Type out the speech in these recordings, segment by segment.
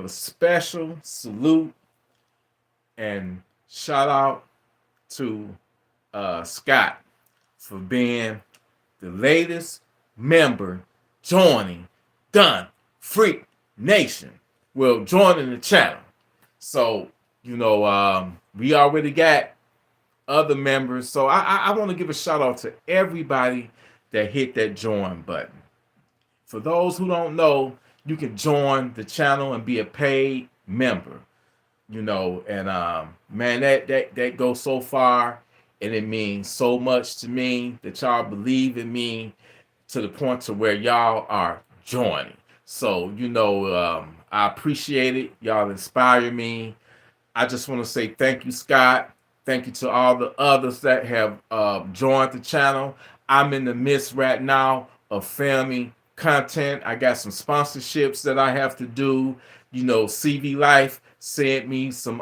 give a special salute and shout out to Scott for being the latest member joining Gun Freak Nation. Well, joining the channel. So, we already got other members. So I want to give a shout out to everybody that hit that join button. For those who don't know, you can join the channel and be a paid member. And man, that goes so far, and it means so much to me that y'all believe in me to the point to where y'all are joining. So I appreciate it. Y'all inspire me. I just want to say thank you, Scott. Thank you to all the others that have joined the channel. I'm in the midst right now of filming content. I got some sponsorships that I have to do. CV Life sent me some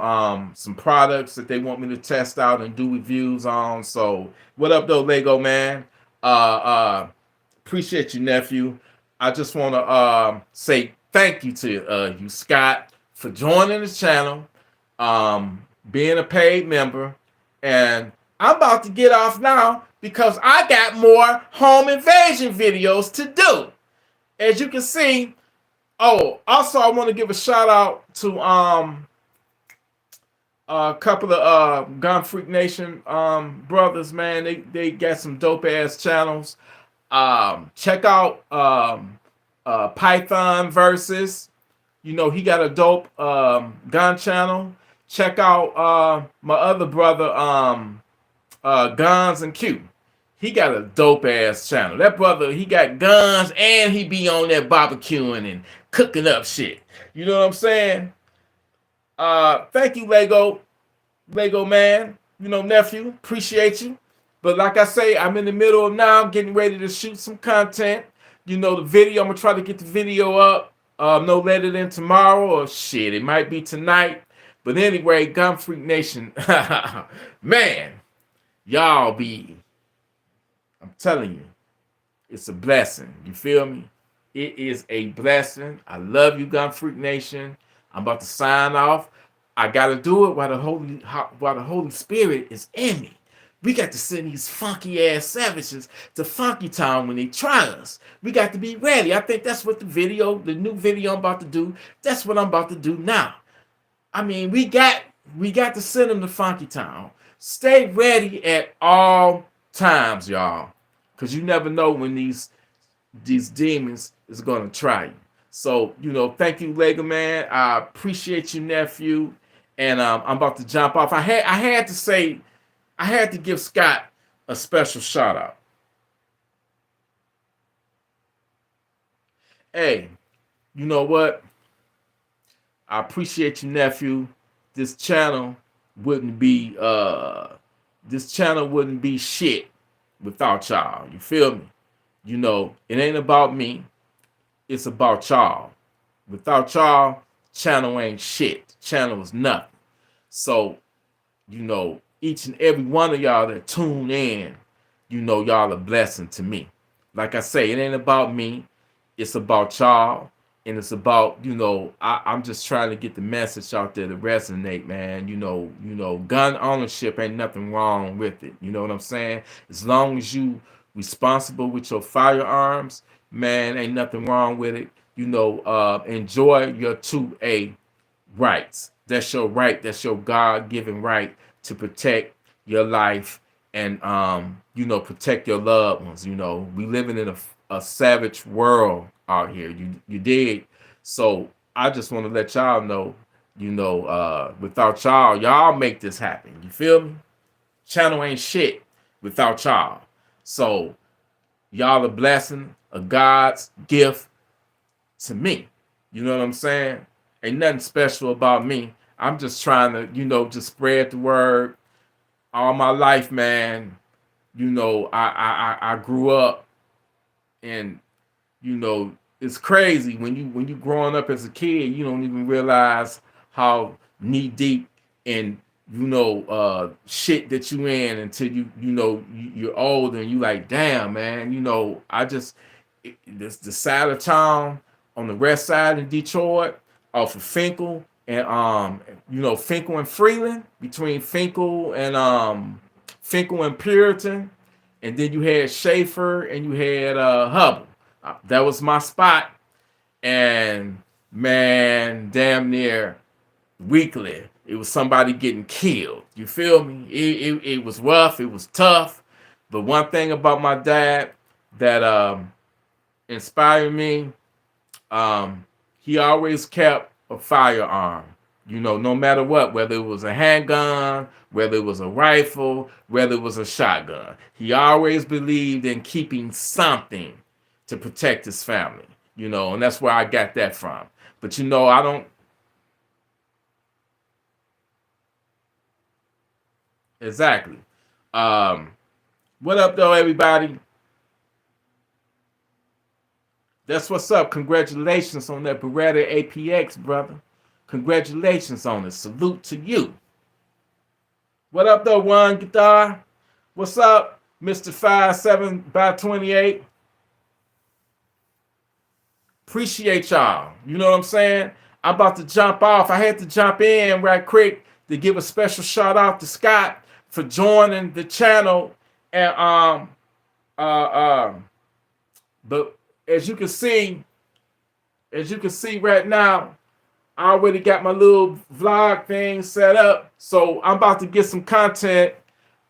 products that they want me to test out and do reviews on. So what up though, Lego man? Appreciate you, nephew. I just want to say thank you to you, Scott, for joining the channel, being a paid member, and I'm about to get off now because I got more home invasion videos to do. As you can see, also I want to give a shout out to a couple of Gun Freak Nation brothers, man. They got some dope ass channels. Check out Python Versus. He got a dope gun channel. Check out my other brother, Guns and Q. He got a dope ass channel. That brother, he got guns and he be on there barbecuing and cooking up shit. You know what I'm saying? Thank you, Lego man. Nephew, appreciate you. But like I say, I'm in the middle of now getting ready to shoot some content. The video, I'm gonna try to get the video up no later than tomorrow, or shit, it might be tonight. But anyway, Gun Freak Nation, man, y'all I'm telling you, it's a blessing. You feel me? It is a blessing. I love you, Gun Freak Nation. I'm about to sign off. I gotta do it while the Holy Spirit is in me. We got to send these funky ass savages to Funky Town when they try us. We got to be ready. I think that's what the new video I'm about to do, that's what I'm about to do now. I mean, we got to send them to Funky Town. Stay ready at all times, y'all, because you never know when these demons is gonna try you. So thank you, Lego man. I appreciate you, nephew, and I'm about to jump off. I had to give Scott a special shout out. Hey, you know what? I appreciate you, nephew. This channel wouldn't be shit without y'all. You feel me? It ain't about me. It's about y'all. Without y'all, channel ain't shit. Channel is nothing. So, each and every one of y'all that tune in, y'all a blessing to me. Like I say, it ain't about me. It's about y'all. And it's about, I'm just trying to get the message out there to resonate, man. Gun ownership ain't nothing wrong with it. You know what I'm saying? As long as you responsible with your firearms, man, ain't nothing wrong with it. Enjoy your 2A rights. That's your right. That's your God-given right to protect your life and, protect your loved ones. We living in a savage world out here. You dig? So I just want to let y'all know, without y'all make this happen. You feel me? Channel ain't shit without y'all. So y'all a blessing, a God's gift to me. You know what I'm saying? Ain't nothing special about me. I'm just trying to, just spread the word. All my life, man, I grew up, and it's crazy when you growing up as a kid, you don't even realize how knee deep in shit that you in until you're older and you like, damn, man, the side of town on the west side in Detroit, off of Finkel and Finkel and Freeland, between Finkel and Puritan, and then you had Schaefer and you had Hubble. That was my spot, and man, damn near weekly, it was somebody getting killed. You feel me? It was rough, it was tough. But one thing about my dad that inspired me, he always kept a firearm. You know, no matter what, whether it was a handgun, whether it was a rifle, whether it was a shotgun, he always believed in keeping something to protect his family. You know, and that's where I got that from. But you know, I don't exactly. What up, though, everybody? That's what's up. Congratulations on that Beretta APX, brother. Congratulations on it. Salute to you. What up, though, One Guitar? What's up, Mr. 57 by 28? Appreciate y'all. You know what I'm saying? I'm about to jump off. I had to jump in right quick to give a special shout out to Scott for joining the channel. And but as you can see right now, I already got my little vlog thing set up. So I'm about to get some content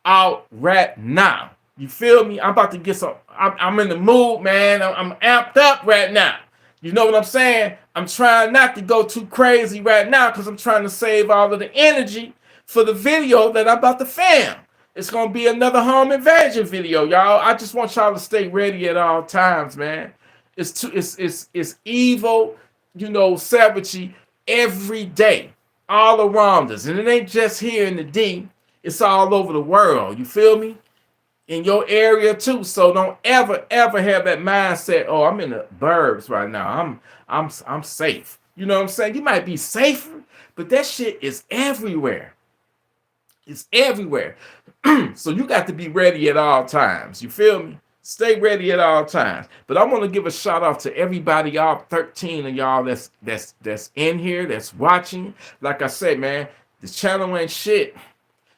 out right now. You feel me? I'm about to get some. I'm in the mood, man. I'm amped up right now. You know what I'm saying? I'm trying not to go too crazy right now because I'm trying to save all of the energy for the video that I'm about to film. It's gonna be another home invasion video, y'all. I just want y'all to stay ready at all times, man. It's evil, you know, savagery every day, all around us, and it ain't just here in the D. It's all over the world. You feel me? In your area too. So don't ever have that mindset. Oh, I'm in the burbs right now. I'm safe. You know what I'm saying? You might be safer, but that shit is everywhere. It's everywhere. So you got to be ready at all times. You feel me? Stay ready at all times. But I want to give a shout out to everybody, y'all 13 of y'all that's in here, that's watching. Like I said, man, the channel ain't shit.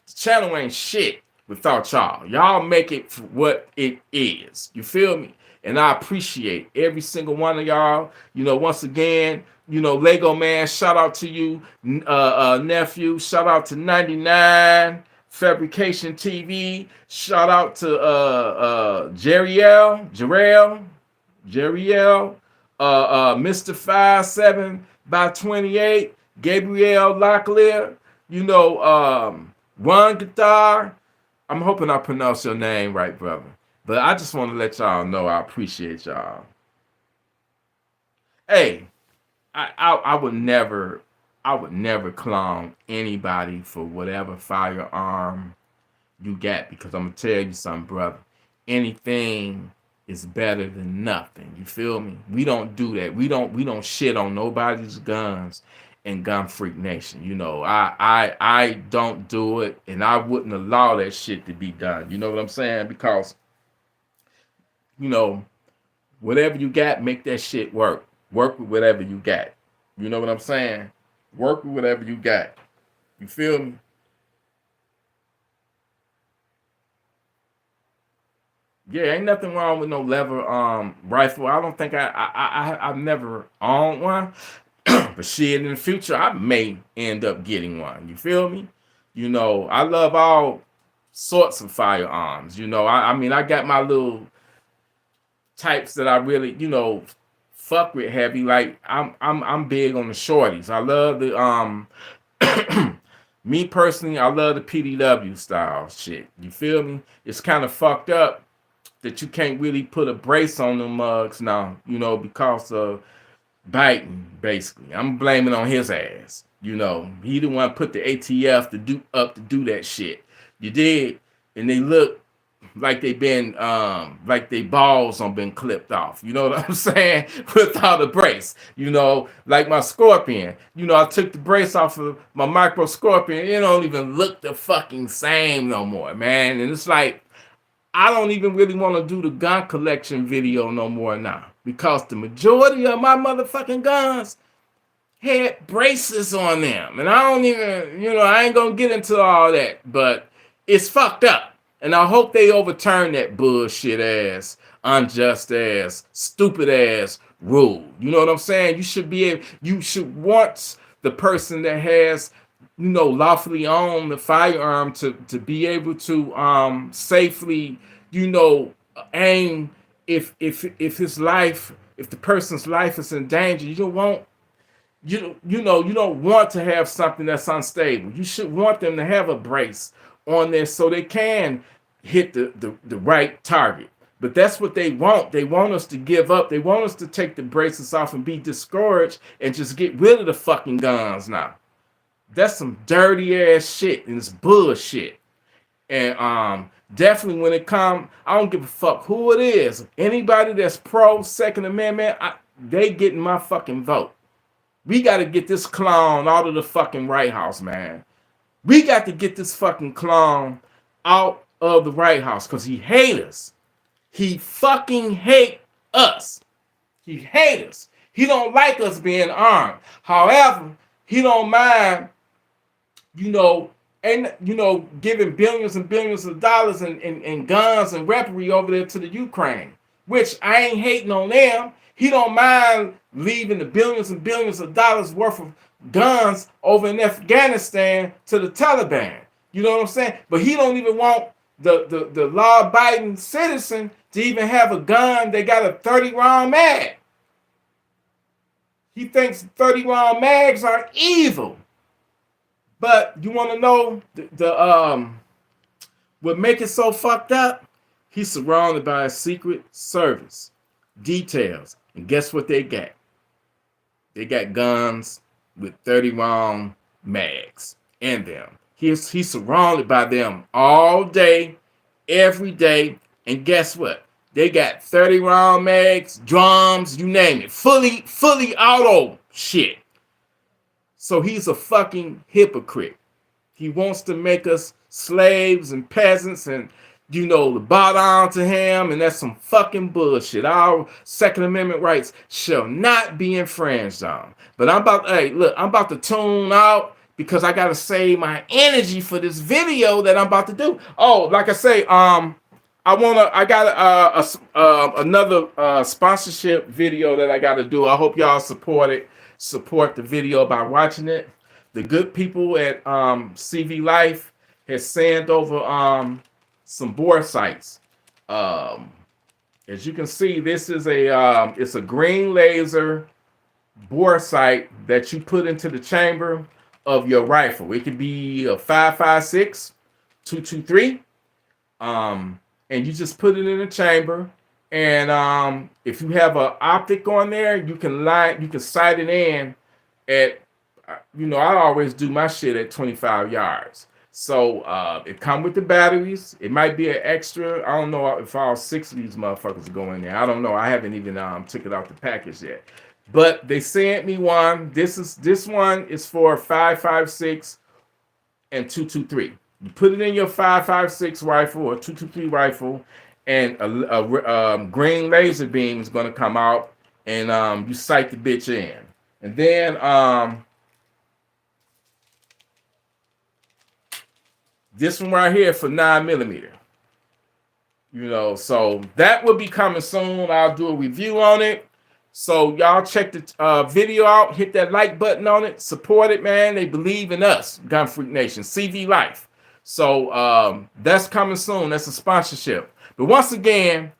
The channel ain't shit without y'all. Y'all make it for what it is. You feel me? And I appreciate every single one of y'all. You know, once again, you know, Lego Man, shout out to you, nephew. Shout out to 99 Fabrication TV. Shout out to Jeriel, Mr. 57 by 28, Gabriel Locklear, you know, One Guitar. I'm hoping I pronounce your name right, brother. But I just want to let y'all know I appreciate y'all. Hey, I would never clown anybody for whatever firearm you got, because I'm gonna tell you something, brother. Anything is better than nothing. You feel me? We don't do that. We don't shit on nobody's guns in Gun Freak Nation. You know, I don't do it, and I wouldn't allow that shit to be done. You know what I'm saying? Because, you know, whatever you got, make that shit work. Work with whatever you got. You know what I'm saying? Work with whatever you got. You feel me? Yeah, ain't nothing wrong with no lever rifle. I don't think I've never owned one. But shit, in the future, I may end up getting one. You feel me? You know, I love all sorts of firearms. You know, I mean, I got my little types that I really, you know, fuck with heavy. Like I'm big on the shorties. I love the me personally, I love the PDW style shit. You feel me? It's kind of fucked up that you can't really put a brace on them mugs now, you know, because of biting, basically. I'm blaming on his ass. You know, he the one put the ATF to do that shit. You did, and they look like they been like they balls on been clipped off. You know what I'm saying? Without a brace. You know, like my Scorpion. You know, I took the brace off of my Micro Scorpion. It don't even look the fucking same no more, man. And it's like, I don't even really want to do the gun collection video no more now, because the majority of my motherfucking guns had braces on them. And I don't even, I ain't gonna get into all that, but it's fucked up. And I hope they overturn that bullshit ass, unjust ass, stupid ass rule. You know what I'm saying? You should want the person that has, lawfully owned the firearm to be able to safely, aim if the person's life is in danger. You don't want you don't want to have something that's unstable. You should want them to have a brace on there so they can hit the right target. But that's what they want. They want us to give up. They want us to take the braces off and be discouraged and just get rid of the fucking guns now. That's some dirty ass shit and it's bullshit. And definitely when it comes, I don't give a fuck who it is. Anybody that's pro Second Amendment, they getting my fucking vote. We got to get this clown out of the fucking White House, man. We got to get this fucking clown out of the White House because he hate us. He fucking hate us. He hate us. He don't like us being armed. However, he don't mind, giving billions and billions of dollars and guns and weaponry over there to the Ukraine, which I ain't hating on them. He don't mind leaving the billions and billions of dollars worth of guns over in Afghanistan to the Taliban. You know what I'm saying? But he don't even want the law-abiding citizen to even have a gun. They got a 30-round mag. He thinks 30-round mags are evil. But you want to know what make it so fucked up? He's surrounded by a secret service details. And guess what they got? They got guns with 30-round mags in them. He's surrounded by them all day, every day. And guess what? They got 30-round mags, drums, you name it. Fully auto shit. So he's a fucking hypocrite. He wants to make us slaves and peasants and, to bow down to him. And that's some fucking bullshit. Our Second Amendment rights shall not be infringed on. But I'm about to tune out because I got to save my energy for this video that I'm about to do. Oh, like I say, I got another sponsorship video that I got to do. I hope y'all support the video by watching it. The good people at CV Life has sent over some bore sights. As you can see, this is it's a green laser bore sight that you put into the chamber of your rifle. It could be a 5.56, 223, and you just put it in the chamber. And if you have an optic on there, you can sight it in at, I always do my shit at 25 yards. So it come with the batteries. It might be an extra. I don't know if all 6 of these motherfuckers go in there. I don't know. I haven't even took it out the package yet. But they sent me one. This one is for 5.56 and 223. You put it in your 5.56 rifle or 223 rifle, and a green laser beam is going to come out, and you sight the bitch in. And then this one right here for 9mm. So that will be coming soon. I'll do a review on it. So y'all check the video out. Hit that like button on it. Support it, man. They believe in us, Gun Freak Nation, CV Life. So that's coming soon. That's a sponsorship. But once again,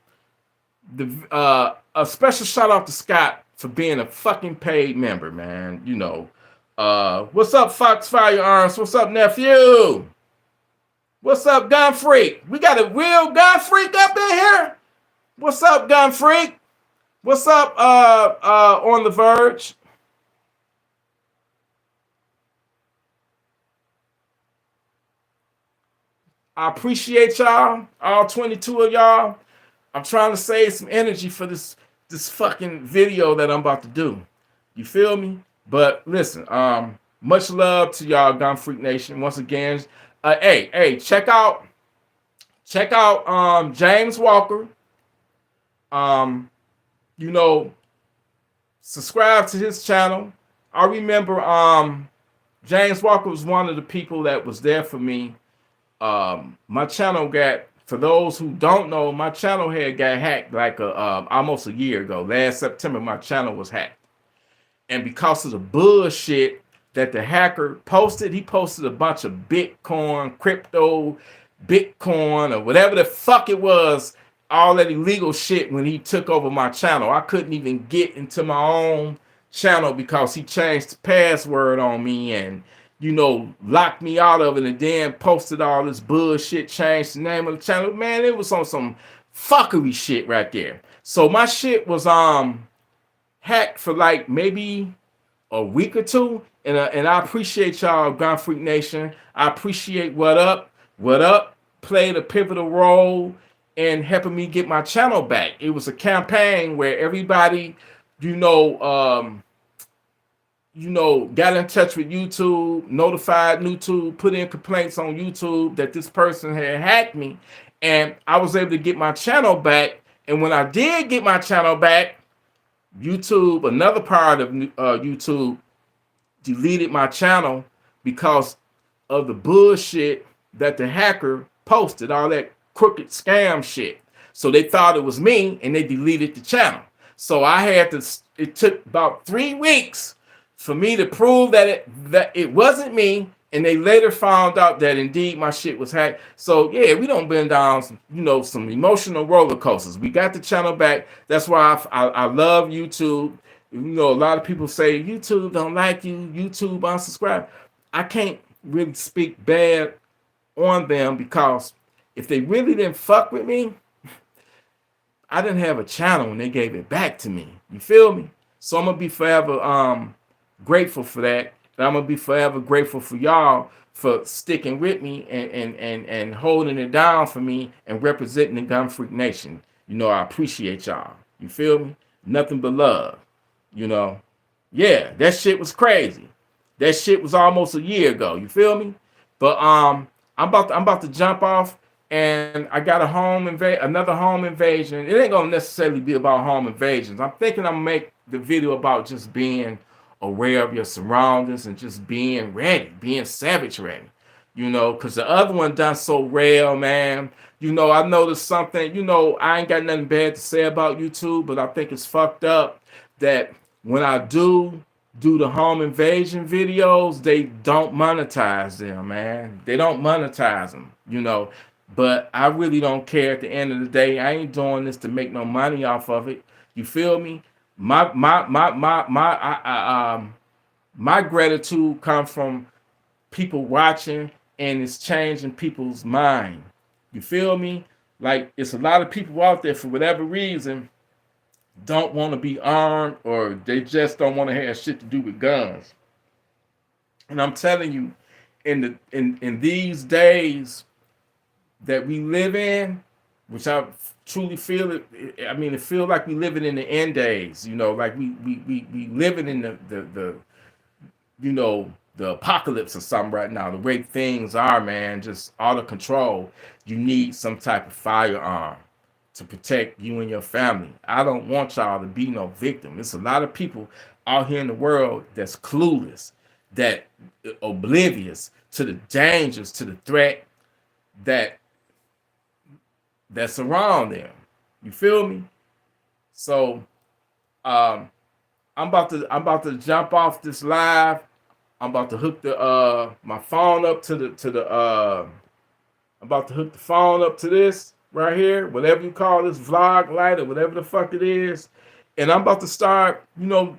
a special shout out to Scott for being a fucking paid member, man. What's up, Fox Firearms? What's up, nephew? What's up, Gun Freak? We got a real Gun Freak up in here. What's up, Gun Freak? What's up, On the Verge? I appreciate y'all, all 22 of y'all. I'm trying to save some energy for this fucking video that I'm about to do. You feel me? But listen, much love to y'all, Gun Freak Nation. Once again, hey, check out James Walker. Subscribe to his channel. I remember James Walker was one of the people that was there for me. My channel got, for those who don't know, my channel had got hacked like almost a year ago. Last September, my channel was hacked. And because of the bullshit that the hacker posted, he posted a bunch of Bitcoin, crypto, Bitcoin, or whatever the fuck it was, all that illegal shit when he took over my channel. I couldn't even get into my own channel because he changed the password on me and, you know, locked me out of it and then posted all this bullshit, changed the name of the channel. Man, it was on some fuckery shit right there. So my shit was hacked for like maybe a week or two, and I appreciate y'all, Gun Freak Nation. I appreciate What Up played a pivotal role in helping me get my channel back. It was a campaign where everybody, you know, got in touch with YouTube, notified YouTube, put in complaints on YouTube that this person had hacked me, and I was able to get my channel back. And when I did get my channel back, YouTube, another part of YouTube, deleted my channel because of the bullshit that the hacker posted, all that crooked scam shit. So they thought it was me and they deleted the channel. So I had to, it took about 3 weeks for me to prove that it wasn't me, and they later found out that indeed my shit was hacked. So yeah, we don't been down some, you know, some emotional roller coasters. We got the channel back. That's why I love YouTube. You know, a lot of people say YouTube don't like you, YouTube unsubscribe. I can't really speak bad on them because if they really didn't fuck with me, I didn't have a channel when they gave it back to me. You feel me? So I'm gonna be forever grateful for that. And I'm gonna be forever grateful for y'all for sticking with me and holding it down for me and representing the Gun Freak Nation. You know, I appreciate y'all. You feel me? Nothing but love. You know, yeah, that shit was crazy. That shit was almost a year ago. You feel me? But I'm about to jump off, and I got another home invasion. It ain't gonna necessarily be about home invasions. I'm thinking I'm gonna make the video about just being aware of your surroundings and just being ready, being savage ready. You know, because the other one done so real, man. You know, I noticed something. You know, I ain't got nothing bad to say about YouTube, but I think it's fucked up that when I do the home invasion videos, they don't monetize them, man. They don't monetize them, you know. But I really don't care at the end of the day. I ain't doing this to make no money off of it. You feel me? My gratitude comes from people watching, and it's changing people's mind. You feel me? Like, it's a lot of people out there for whatever reason don't want to be armed, or they just don't want to have shit to do with guns. And I'm telling you, in these days that we live in, which I truly feel it. I mean, it feels like we living in the end days. You know, like we living in the you know, the apocalypse or something right now. The way things are, man, just out of control. You need some type of firearm to protect you and your family. I don't want y'all to be no victim. There's a lot of people out here in the world that's clueless, that oblivious to the dangers, to the threat that's around them. You feel me? So I'm about to jump off this live. I'm about to hook the my phone up to the I'm about to hook the phone up to this right here, whatever you call this, vlog light or whatever the fuck it is. And I'm about to start, you know,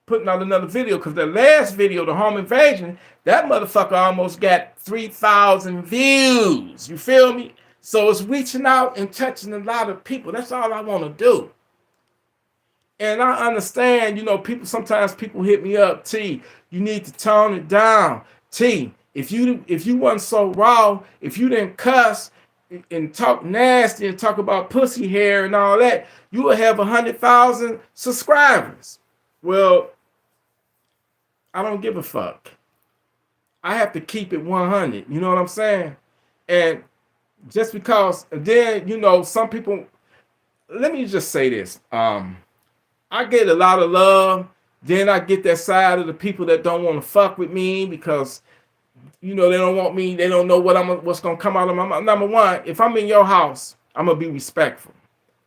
putting out another video, because the last video, the home invasion, that motherfucker almost got 3,000 views. You feel me? So it's reaching out and touching a lot of people. That's all I want to do. And I understand, you know, sometimes people hit me up, T, you need to tone it down. T, if you wasn't so raw, if you didn't cuss and talk nasty and talk about pussy hair and all that, you would have 100,000 subscribers. Well, I don't give a fuck. I have to keep it 100. You know what I'm saying? And just because, and then, you know, some people, let me just say this. I get a lot of love Then I get that side of the people that don't want to fuck with me because they don't want me. They don't know what's gonna come out of my mouth. Number one, if I'm in your house, I'm gonna be respectful.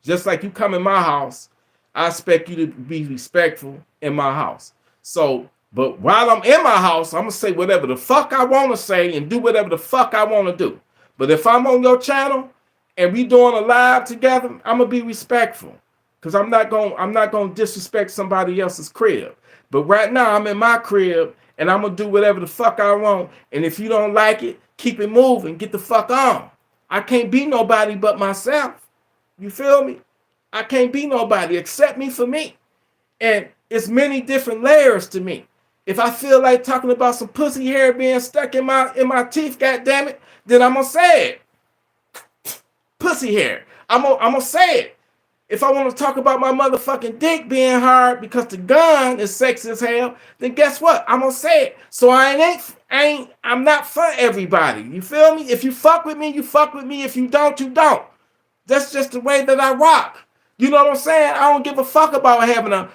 Just like you come in my house, I expect you to be respectful in my house. So, but while I'm in my house, I'm gonna say whatever the fuck I want to say and do whatever the fuck I want to do. But if I'm on your channel and we doing a live together, I'm gonna be respectful because I'm not gonna disrespect somebody else's crib. But right now I'm in my crib and I'm gonna do whatever the fuck I want. And if you don't like it, keep it moving. Get the fuck on. I can't be nobody but myself. You feel me? I can't be nobody except me for me. And it's many different layers to me. If I feel like talking about some pussy hair being stuck in my teeth, goddamn it, then I'm gonna say it. Pussy hair. I'm gonna say it. If I want to talk about my motherfucking dick being hard because the gun is sexy as hell, then guess what? I'm gonna say it. So I'm not for everybody. You feel me? If you fuck with me, you fuck with me. If you don't, you don't. That's just the way that I rock. You know what I'm saying? I don't give a fuck about having you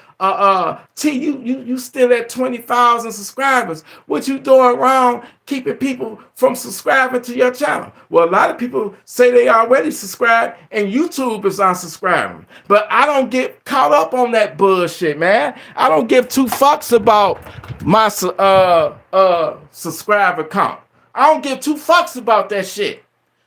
still at 20,000 subscribers. What you doing wrong keeping people from subscribing to your channel? Well, a lot of people say they already subscribed and YouTube is unsubscribing. But I don't get caught up on that bullshit, man. I don't give two fucks about my subscriber count. I don't give two fucks about that shit.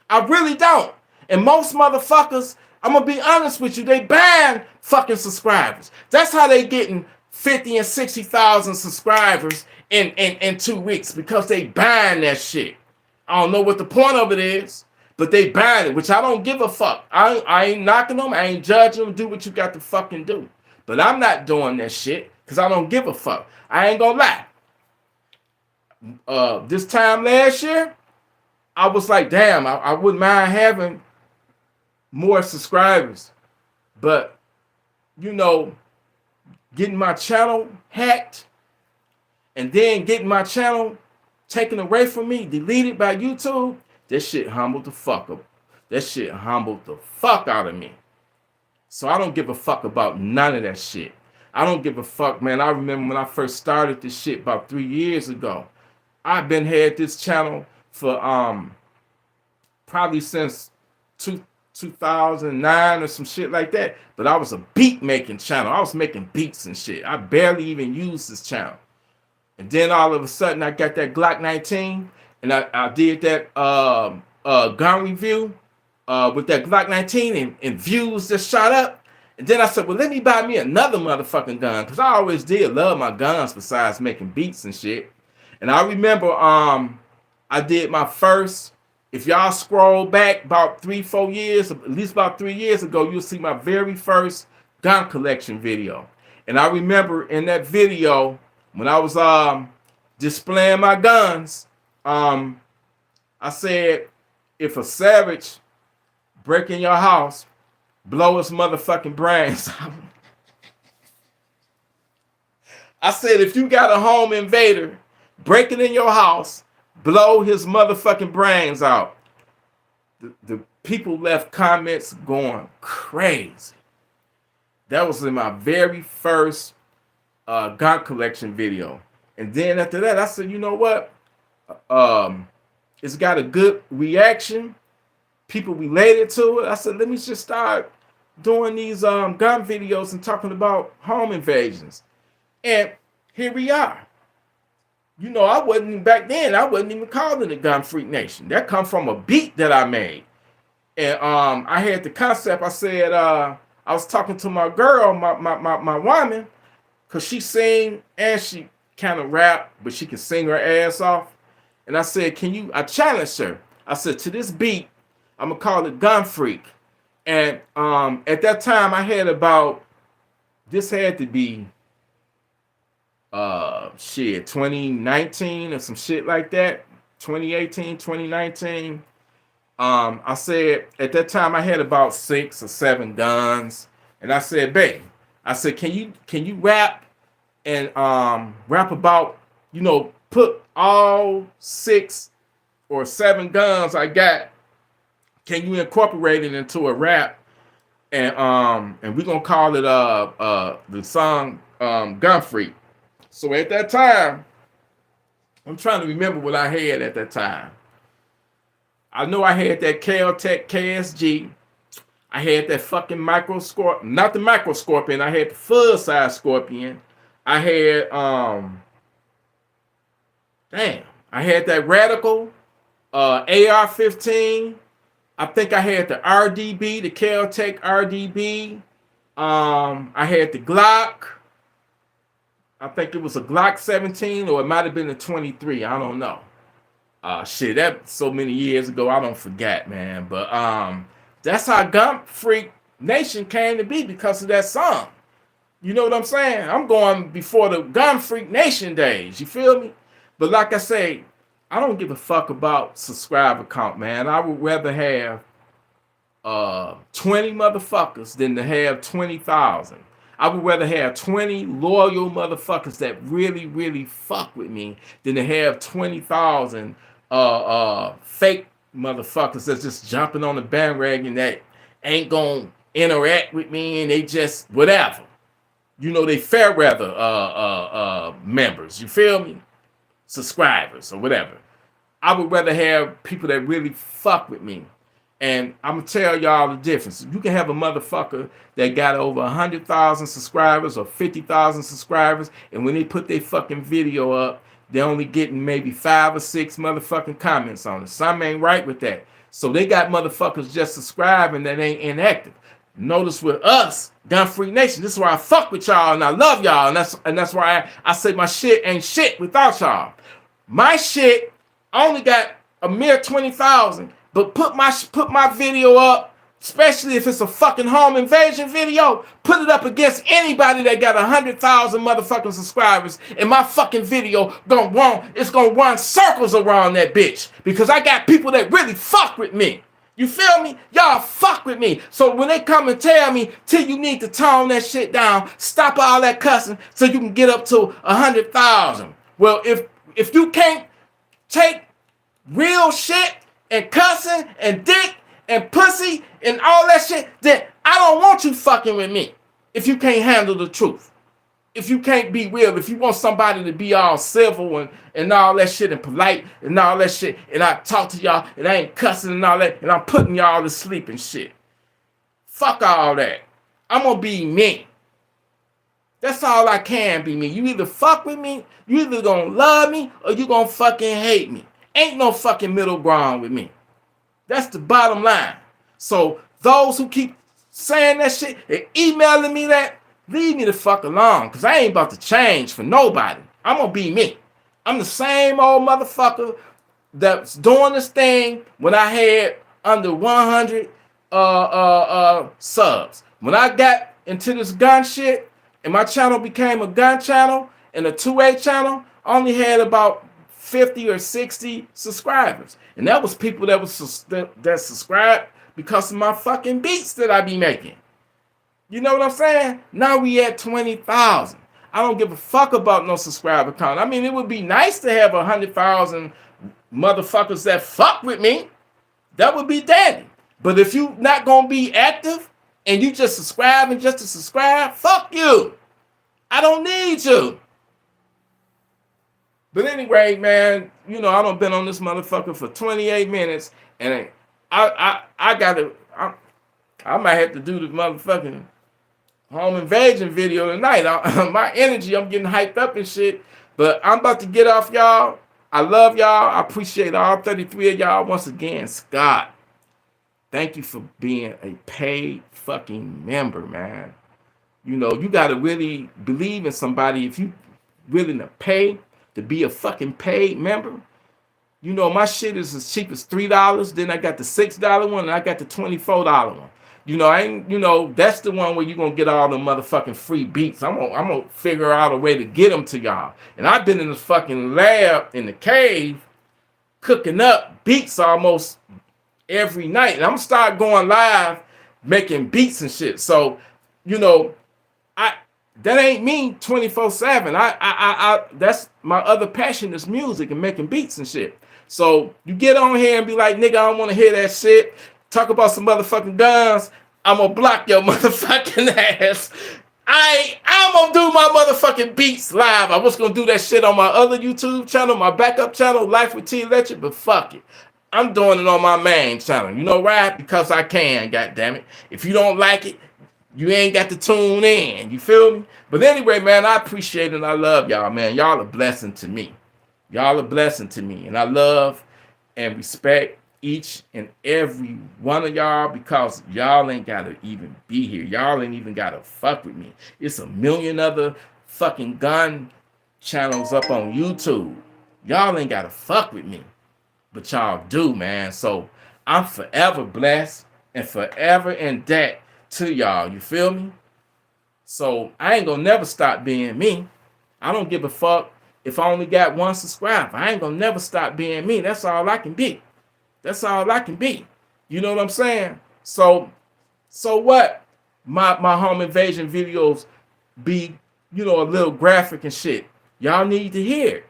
I really don't. And most motherfuckers, I'm gonna be honest with you, they ban fucking subscribers. That's how they getting 50 and 60,000 subscribers in 2 weeks, because they ban that shit. I don't know what the point of it is, but they ban it, which I don't give a fuck. I ain't knocking them, I ain't judging them. Do what you got to fucking do. But I'm not doing that shit because I don't give a fuck. I ain't gonna lie. This time last year, I was like, damn, I wouldn't mind having more subscribers, but getting my channel hacked and then getting my channel taken away from me, deleted by YouTube, that shit humbled the fuck up. That shit humbled the fuck out of me. So I don't give a fuck about none of that shit. I don't give a fuck, man. I remember when I first started this shit about 3 years ago. I've been had this channel for probably since 2009 or some shit like that. But I was a beat making channel. I was making beats and shit. I barely even used this channel. And then all of a sudden I got that Glock 19 and I did that gun review with that Glock 19 and views just shot up. And then I said, well, let me buy me another motherfucking gun, because I always did love my guns besides making beats and shit. And I remember I did my first, if y'all scroll back about 3-4 years, at least about 3 years ago, you'll see my very first gun collection video. And I remember in that video, when I was displaying my guns, I said, if a savage break in your house, blow his motherfucking brains out. I said, if you got a home invader breaking in your house, blow his motherfucking brains out. The people left comments going crazy. That was in my very first gun collection video. And then after that, I said, you know what? It's got a good reaction. People related to it. I said, let me just start doing these gun videos and talking about home invasions. And here we are. I wasn't back then. I wasn't even calling it Gun Freak Nation. That come from a beat that I made. And I had the concept. I said, I was talking to my girl, my woman, because she sing and she kind of rap, but she can sing her ass off. And I said, I challenged her. I said, to this beat, I'm going to call it Gun Freak. And at that time, I had this had to be, 2019 or some shit like that. 2018, 2019. I said, at that time, I had about 6 or 7 guns. And I said, babe, I said, can you rap and rap about, put all 6 or 7 guns I got, can you incorporate it into a rap? And we're gonna call it the song Gun Freak. So at that time, I'm trying to remember what I had at that time. I know I had that Caltech KSG. I had that fucking micro scorpion, not the micro scorpion. I had the full size scorpion. I had I had that Radical AR-15. I think I had the RDB, the Caltech RDB. I had the Glock. I think it was a Glock 17 or it might have been a 23. I don't know. Shit, that's so many years ago. I don't forget, man. But that's how Gun Freak Nation came to be because of that song. You know what I'm saying? I'm going before the Gun Freak Nation days. You feel me? But like I say, I don't give a fuck about subscriber count, man. I would rather have 20 motherfuckers than to have 20,000. I would rather have 20 loyal motherfuckers that really, really fuck with me than to have 20,000 fake motherfuckers that's just jumping on the bandwagon that ain't gonna interact with me and they just whatever. You know, they fair weather members. You feel me? Subscribers or whatever. I would rather have people that really fuck with me. And I'm gonna tell y'all the difference. You can have a motherfucker that got over 100,000 subscribers or 50,000 subscribers, and when they put their fucking video up, they're only getting maybe 5 or 6 motherfucking comments on it. Something ain't right with that. So they got motherfuckers just subscribing that ain't inactive. Notice with us, Gun Freak Nation, this is why I fuck with y'all and I love y'all, and that's why I say my shit ain't shit without y'all. My shit only got a mere 20,000. But put my video up, especially if it's a fucking home invasion video, put it up against anybody that got 100,000 motherfucking subscribers, and my fucking video it's gonna run circles around that bitch because I got people that really fuck with me. You feel me? Y'all fuck with me. So when they come and tell me, till you need to tone that shit down, stop all that cussing so you can get up to 100,000. Well, if you can't take real shit and cussing and dick and pussy and all that shit, then I don't want you fucking with me. If you can't handle the truth, if you can't be real, if you want somebody to be all civil and all that shit and polite and all that shit, and I talk to y'all and I ain't cussing and all that, and I'm putting y'all to sleep and shit. Fuck all that. I'm gonna be me. That's all I can be me. You either fuck with me, you either gonna love me, or you gonna fucking hate me. Ain't no fucking middle ground with me. That's the bottom line. So those who keep saying that shit and emailing me that, leave me the fuck alone. Because I ain't about to change for nobody. I'm going to be me. I'm the same old motherfucker that's doing this thing when I had under 100 subs. When I got into this gun shit and my channel became a gun channel and a 2A channel, I only had about 50 or 60 subscribers, and that was people that subscribed because of my fucking beats that I be making. You know what I'm saying? Now we at 20,000. I don't give a fuck about no subscriber count. I mean, it would be nice to have 100,000 motherfuckers that fuck with me. That would be dandy. But if you not gonna be active and you just subscribing just to subscribe, fuck you. I don't need you. But anyway, man, you know, I done been on this motherfucker for 28 minutes, and I might have to do the motherfucking home invasion video tonight. My energy, I'm getting hyped up and shit, but I'm about to get off, y'all. I love y'all. I appreciate all 33 of y'all. Once again, Scott, thank you for being a paid fucking member, man. You know, you got to really believe in somebody if you willing to pay to be a fucking paid member. You know, my shit is as cheap as $3. Then I got the $6 one and I got the $24 one. You know, that's the one where you're gonna get all the motherfucking free beats. I'm gonna figure out a way to get them to y'all. And I've been in the fucking lab in the cave cooking up beats almost every night. And I'm gonna start going live making beats and shit. So, you know, that ain't me 24/7. I that's my other passion is music and making beats and shit. So you get on here and be like, nigga, I don't want to hear that shit. Talk about some motherfucking guns. I'm gonna block your motherfucking ass. I'm gonna do my motherfucking beats live. I was gonna do that shit on my other YouTube channel, my backup channel, Life with T Electric, but fuck it. I'm doing it on my main channel. You know why? Because I can, goddammit. If you don't like it, you ain't got to tune in. You feel me? But anyway, man, I appreciate it and I love y'all, man. Y'all a blessing to me. Y'all a blessing to me. And I love and respect each and every one of y'all because y'all ain't gotta even be here. Y'all ain't even gotta fuck with me. It's a million other fucking gun channels up on YouTube. Y'all ain't gotta fuck with me, but y'all do, man. So I'm forever blessed and forever in debt to y'all. You feel me? So I ain't gonna never stop being me. I don't give a fuck if I only got one subscriber. I ain't gonna never stop being me. That's all I can be. That's all I can be. You know what I'm saying? So what? My home invasion videos be, you know, a little graphic and shit. Y'all need to hear it.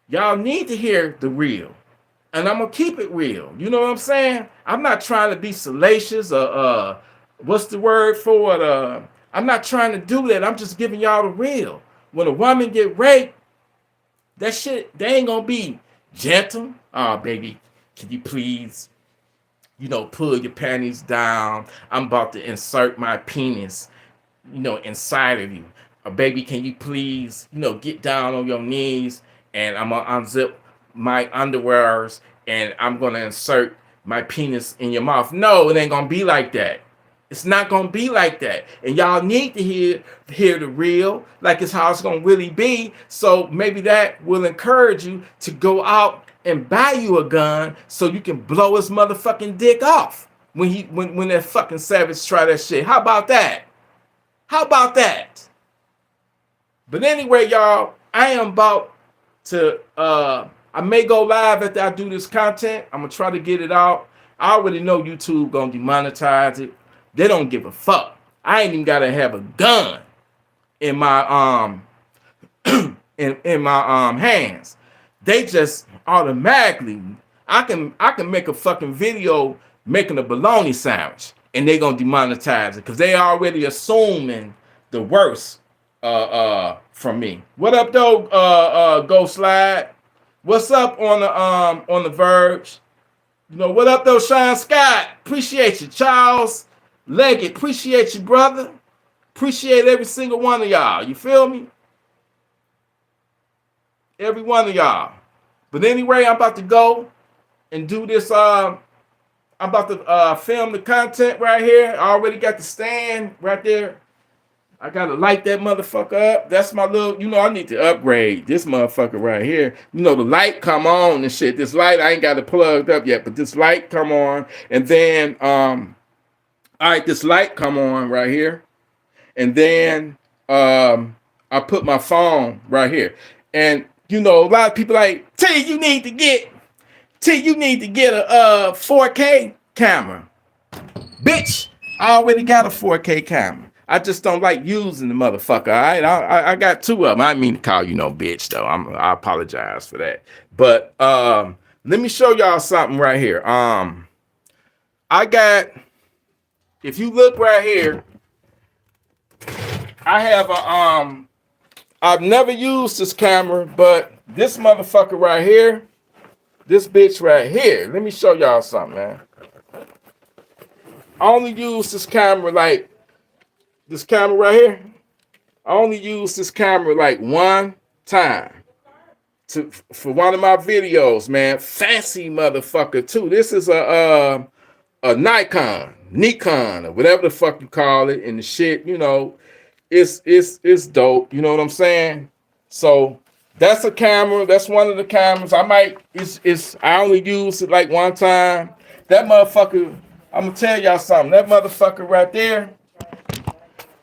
Y'all need to hear the real. And I'm gonna keep it real. You know what I'm saying? I'm not trying to be salacious or what's the word for it? I'm not trying to do that. I'm just giving y'all the real. When a woman get raped, that shit, they ain't gonna be gentle. Oh, baby, can you please, you know, pull your panties down? I'm about to insert my penis, you know, inside of you. Or baby, can you please, you know, get down on your knees and I'm gonna unzip my underwears and I'm gonna insert my penis in your mouth. No, it ain't gonna be like that. It's not gonna be like that. And y'all need to hear the real, like it's how it's gonna really be. So maybe that will encourage you to go out and buy you a gun so you can blow his motherfucking dick off when that fucking savage try that shit. How about that? How about that? But anyway, y'all, I am about to I may go live after I do this content. I'm gonna try to get it out. I already know YouTube gonna demonetize it. They don't give a fuck. I ain't even gotta have a gun in my in my hands. They just automatically I can make a fucking video making a bologna sandwich and they gonna demonetize it because they already assuming the worst from me. What up though, Go Slide? What's up on the Verge? You know, what up though, Sean Scott? Appreciate you, Charles Leggett. Appreciate you, brother. Appreciate every single one of y'all. You feel me? Every one of y'all. But anyway, I'm about to go and do this. I'm about to film the content right here. I already got the stand right there. I gotta light that motherfucker up. That's my little, you know, I need to upgrade this motherfucker right here. You know, the light come on and shit. This light, I ain't got it plugged up yet, but this light come on. And then, all right, this light come on right here. And then I put my phone right here. And, you know, a lot of people like, T, you need to get a 4K camera. Bitch, I already got a 4K camera. I just don't like using the motherfucker. All right, I got two of them. I didn't mean to call you no bitch though. I apologize for that. But let me show y'all something right here. I got. If you look right here, I have a I've never used this camera, but this motherfucker right here, this bitch right here. Let me show y'all something, man. I only use this camera like. This camera right here, I only used this camera like one time for one of my videos, man. Fancy motherfucker too. This is a Nikon, or whatever the fuck you call it, and the shit, you know, it's dope. You know what I'm saying? So that's a camera. That's one of the cameras. I only used it like one time. That motherfucker. I'm gonna tell y'all something. That motherfucker right there.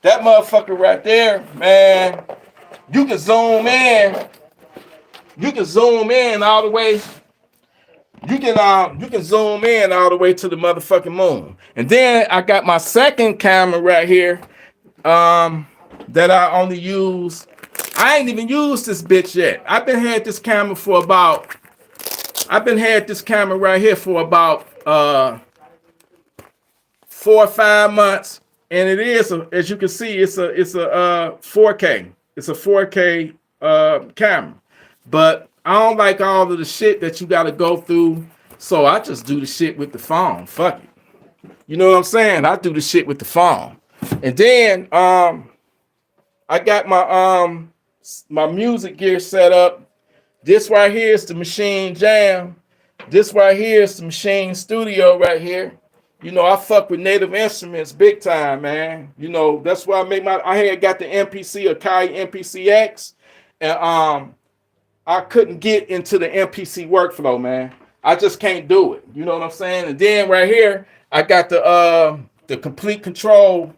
That motherfucker right there, man, you can zoom in. You can zoom in all the way. You can zoom in all the way to the motherfucking moon. And then I got my second camera right here that I only use. I ain't even used this bitch yet. I've been had this camera right here for about 4 or 5 months. and it is as you can see, it's a 4K. It's a 4K camera, but I don't like all of the shit that you got to go through. So I just do the shit with the phone. Fuck it. You know what I'm saying? I do the shit with the phone. And then I got my music gear set up. This right here is the Machine Jam. This right here is the Machine Studio right here. You know, I fuck with Native Instruments big time, man. You know, that's why I had got the MPC Akai MPC-X, and I couldn't get into the MPC workflow, man. I just can't do it. You know what I'm saying? And then right here, I got the Complete Control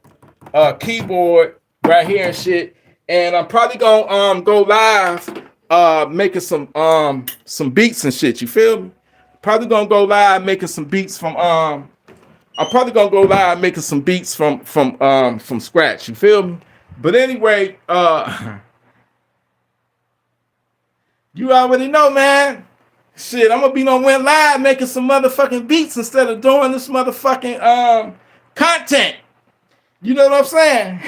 keyboard right here and shit. And I'm probably gonna go live making some beats and shit. You feel me? Probably gonna go live making some beats from I'm probably gonna go live making some beats from scratch. You feel me? But anyway, you already know, man. Shit, I'm gonna be on went live making some motherfucking beats instead of doing this motherfucking content. You know what I'm saying?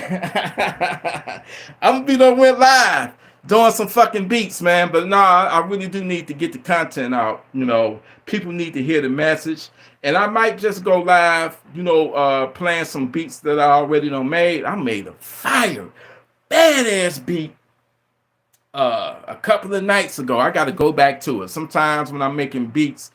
I'm gonna be on went live doing some fucking beats, man. But nah, I really do need to get the content out. You know, people need to hear the message. And I might just go live, you know, playing some beats that I already done made. I made a fire, badass beat a couple of nights ago. I got to go back to it. Sometimes when I'm making beats,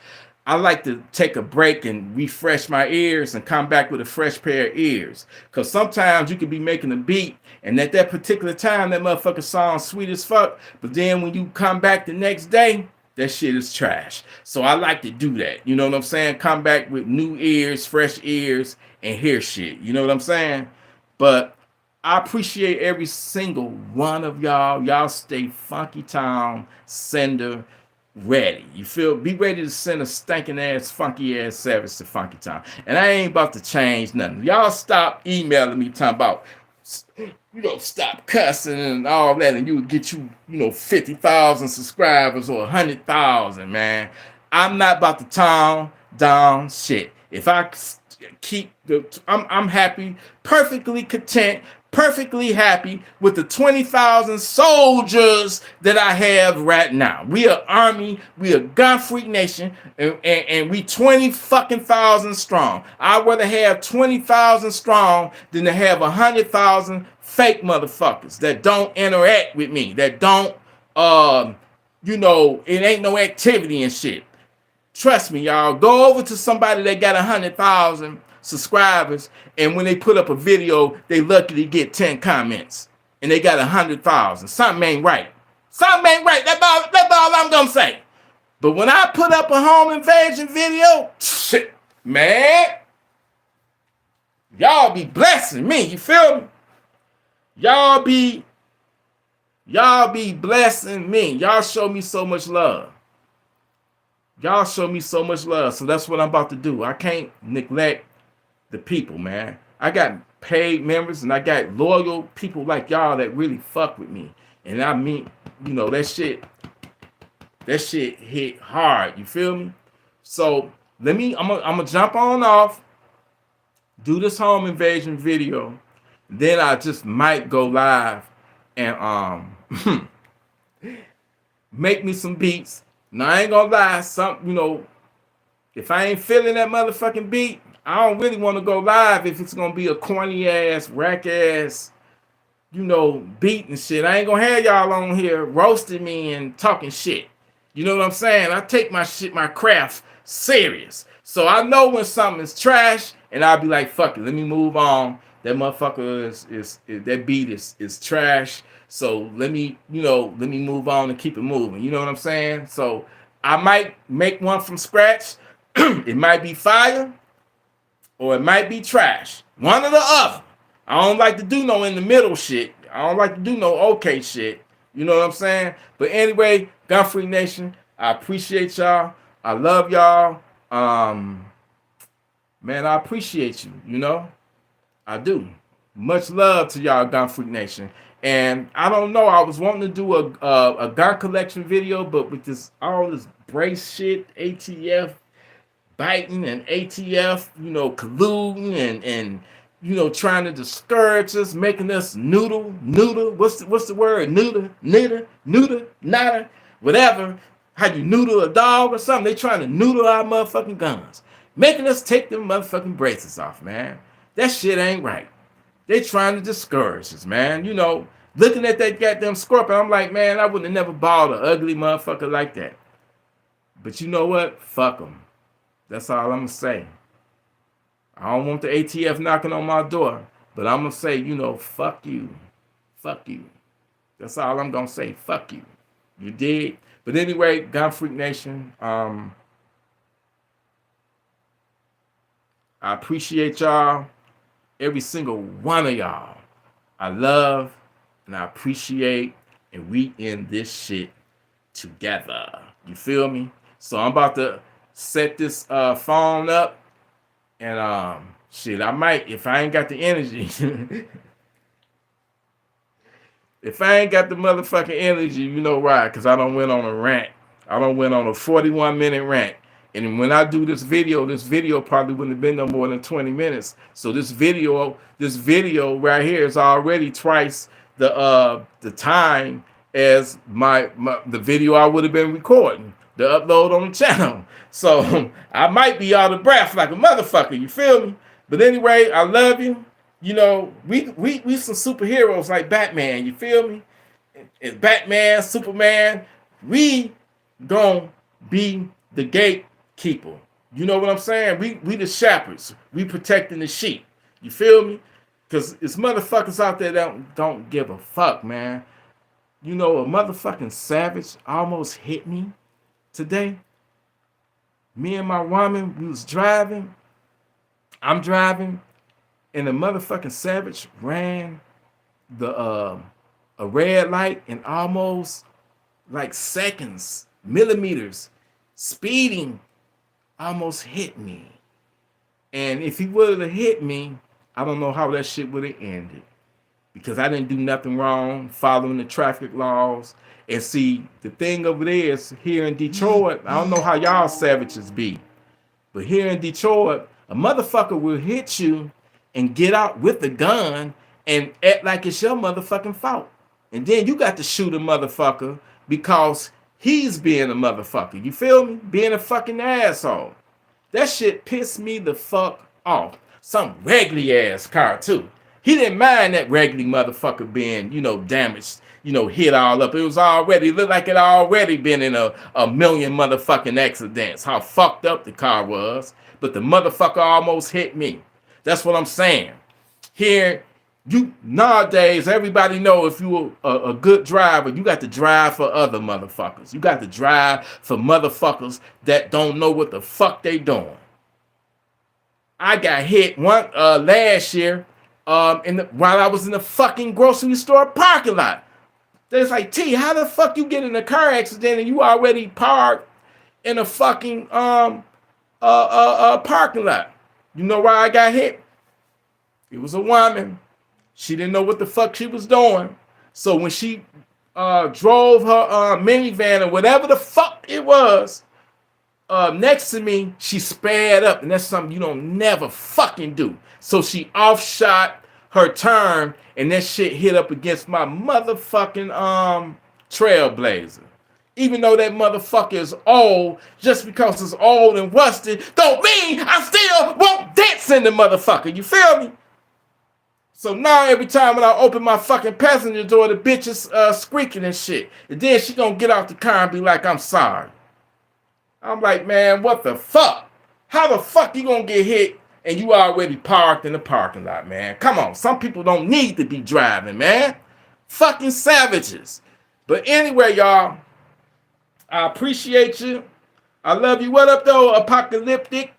I like to take a break and refresh my ears and come back with a fresh pair of ears. Because sometimes you could be making a beat, and at that particular time, that motherfucker sounds sweet as fuck. But then when you come back the next day, that shit is trash. So I like to do that. You know what I'm saying? Come back with new ears, fresh ears, and hear shit. You know what I'm saying? But I appreciate every single one of y'all. Y'all stay Funky Town Sender ready. You feel? Be ready to send a stinking ass, funky ass service to Funky Town. And I ain't about to change nothing. Y'all stop emailing me talking about, you know, stop cussing and all that, and you would get you know, 50,000 subscribers or 100,000, man. I'm not about to tone down shit. If I keep I'm happy, perfectly content, perfectly happy with the 20,000 soldiers that I have right now. We are army, we are Gun Freak Nation, and we 20 fucking thousand strong. I'd rather have 20,000 strong than to have 100,000 fake motherfuckers that don't interact with me, that don't, you know, it ain't no activity and shit. Trust me, y'all. Go over to somebody that got 100,000 subscribers, and when they put up a video, they lucky to get 10 comments, and they got 100,000. Something ain't right. Something ain't right. That's all I'm gonna say. But when I put up a home invasion video, shit, man, y'all be blessing me. You feel me? Y'all be blessing me. Y'all show me so much love. Y'all show me so much love. So that's what I'm about to do. I can't neglect the people, man. I got paid members and I got loyal people like y'all that really fuck with me. And I mean, you know, that shit hit hard. You feel me? So I'm gonna jump on off, do this home invasion video. Then I just might go live and make me some beats. Now I ain't gonna lie, you know, if I ain't feeling that motherfucking beat, I don't really want to go live if it's gonna be a corny ass, rack ass, you know, beat and shit. I ain't gonna have y'all on here roasting me and talking shit. You know what I'm saying? I take my shit, my craft serious. So I know when something's trash, and I'll be like, fuck it, let me move on. That motherfucker is that beat is trash. So let me move on and keep it moving. You know what I'm saying? So I might make one from scratch. It might be fire or it might be trash. One or the other. I don't like to do no in the middle shit. I don't like to do no okay shit. You know what I'm saying? But anyway, Gun Freak Nation, I appreciate y'all. I love y'all. Man, I appreciate you, you know? I do. Much love to y'all, Gun Freak Nation. And I don't know, I was wanting to do a gun collection video, but with all this brace shit, ATF biting and ATF, you know, colluding and you know, trying to discourage us, making us noodle. What's the word? Neuter, nada, whatever. How you noodle a dog or something? They trying to noodle our motherfucking guns, making us take them motherfucking braces off, man. That shit ain't right. They trying to discourage us, man. You know, looking at that goddamn scorpion, I'm like, man, I would have never bought an ugly motherfucker like that. But you know what? Fuck them. That's all I'm gonna say. I don't want the ATF knocking on my door, but I'm gonna say, you know, fuck you. Fuck you. That's all I'm gonna say. Fuck you. You did. But anyway, Gun Freak Nation, I appreciate y'all. Every single one of y'all. I love and I appreciate, and we in this shit together. You feel me? So I'm about to set this phone up, and shit, I might, if I ain't got the energy, if I ain't got the motherfucking energy, you know why? Because I don't went on a rant. I don't went on a 41-minute rant. And when I do this video probably wouldn't have been no more than 20 minutes. So this video right here is already twice the time as the video I would have been recording, the upload on the channel. So I might be out of breath like a motherfucker, you feel me? But anyway, I love you. You know, we some superheroes like Batman, you feel me? It's Batman, Superman. We gon' be the gatekeeper. You know what I'm saying? We the shepherds. We protecting the sheep. You feel me? Because it's motherfuckers out there that don't give a fuck, man. You know, a motherfucking savage almost hit me today. Me and my woman, we was driving. I'm driving. And the motherfucking savage ran a red light in almost like seconds, millimeters, speeding, almost hit me. And if he would have hit me, I don't know how that shit would have ended, because I didn't do nothing wrong, following the traffic laws. And see, the thing over there is, here in Detroit, I don't know how y'all savages be, but here in Detroit, a motherfucker will hit you and get out with a gun and act like it's your motherfucking fault. And then you got to shoot a motherfucker because he's being a motherfucker. You feel me? Being a fucking asshole. That shit pissed me the fuck off. Some regular ass car too. He didn't mind that regular motherfucker being, you know, damaged, you know, hit all up. It was already, it looked like it already been in a million motherfucking accidents. How fucked up the car was. But the motherfucker almost hit me. That's what I'm saying. Here, you nowadays, everybody know if you a good driver, you got to drive for other motherfuckers. You got to drive for motherfuckers that don't know what the fuck they doing. I got hit one last year while I was in the fucking grocery store parking lot. They're like, T, how the fuck you get in a car accident and you already parked in a fucking parking lot? You know why I got hit? It was a woman. She didn't know what the fuck she was doing. So when she drove her minivan or whatever the fuck it was next to me, she sped up. And that's something you don't never fucking do. So she offshot her turn, and that shit hit up against my motherfucking Trailblazer. Even though that motherfucker is old, just because it's old and rusted, don't mean I still won't dance in the motherfucker. You feel me? So now every time when I open my fucking passenger door, the bitch is squeaking and shit. And then she gonna get out the car and be like, I'm sorry. I'm like, man, what the fuck? How the fuck you gonna get hit and you already parked in the parking lot, man? Come on, some people don't need to be driving, man. Fucking savages. But anyway, y'all, I appreciate you. I love you. What up, though, Apocalyptic?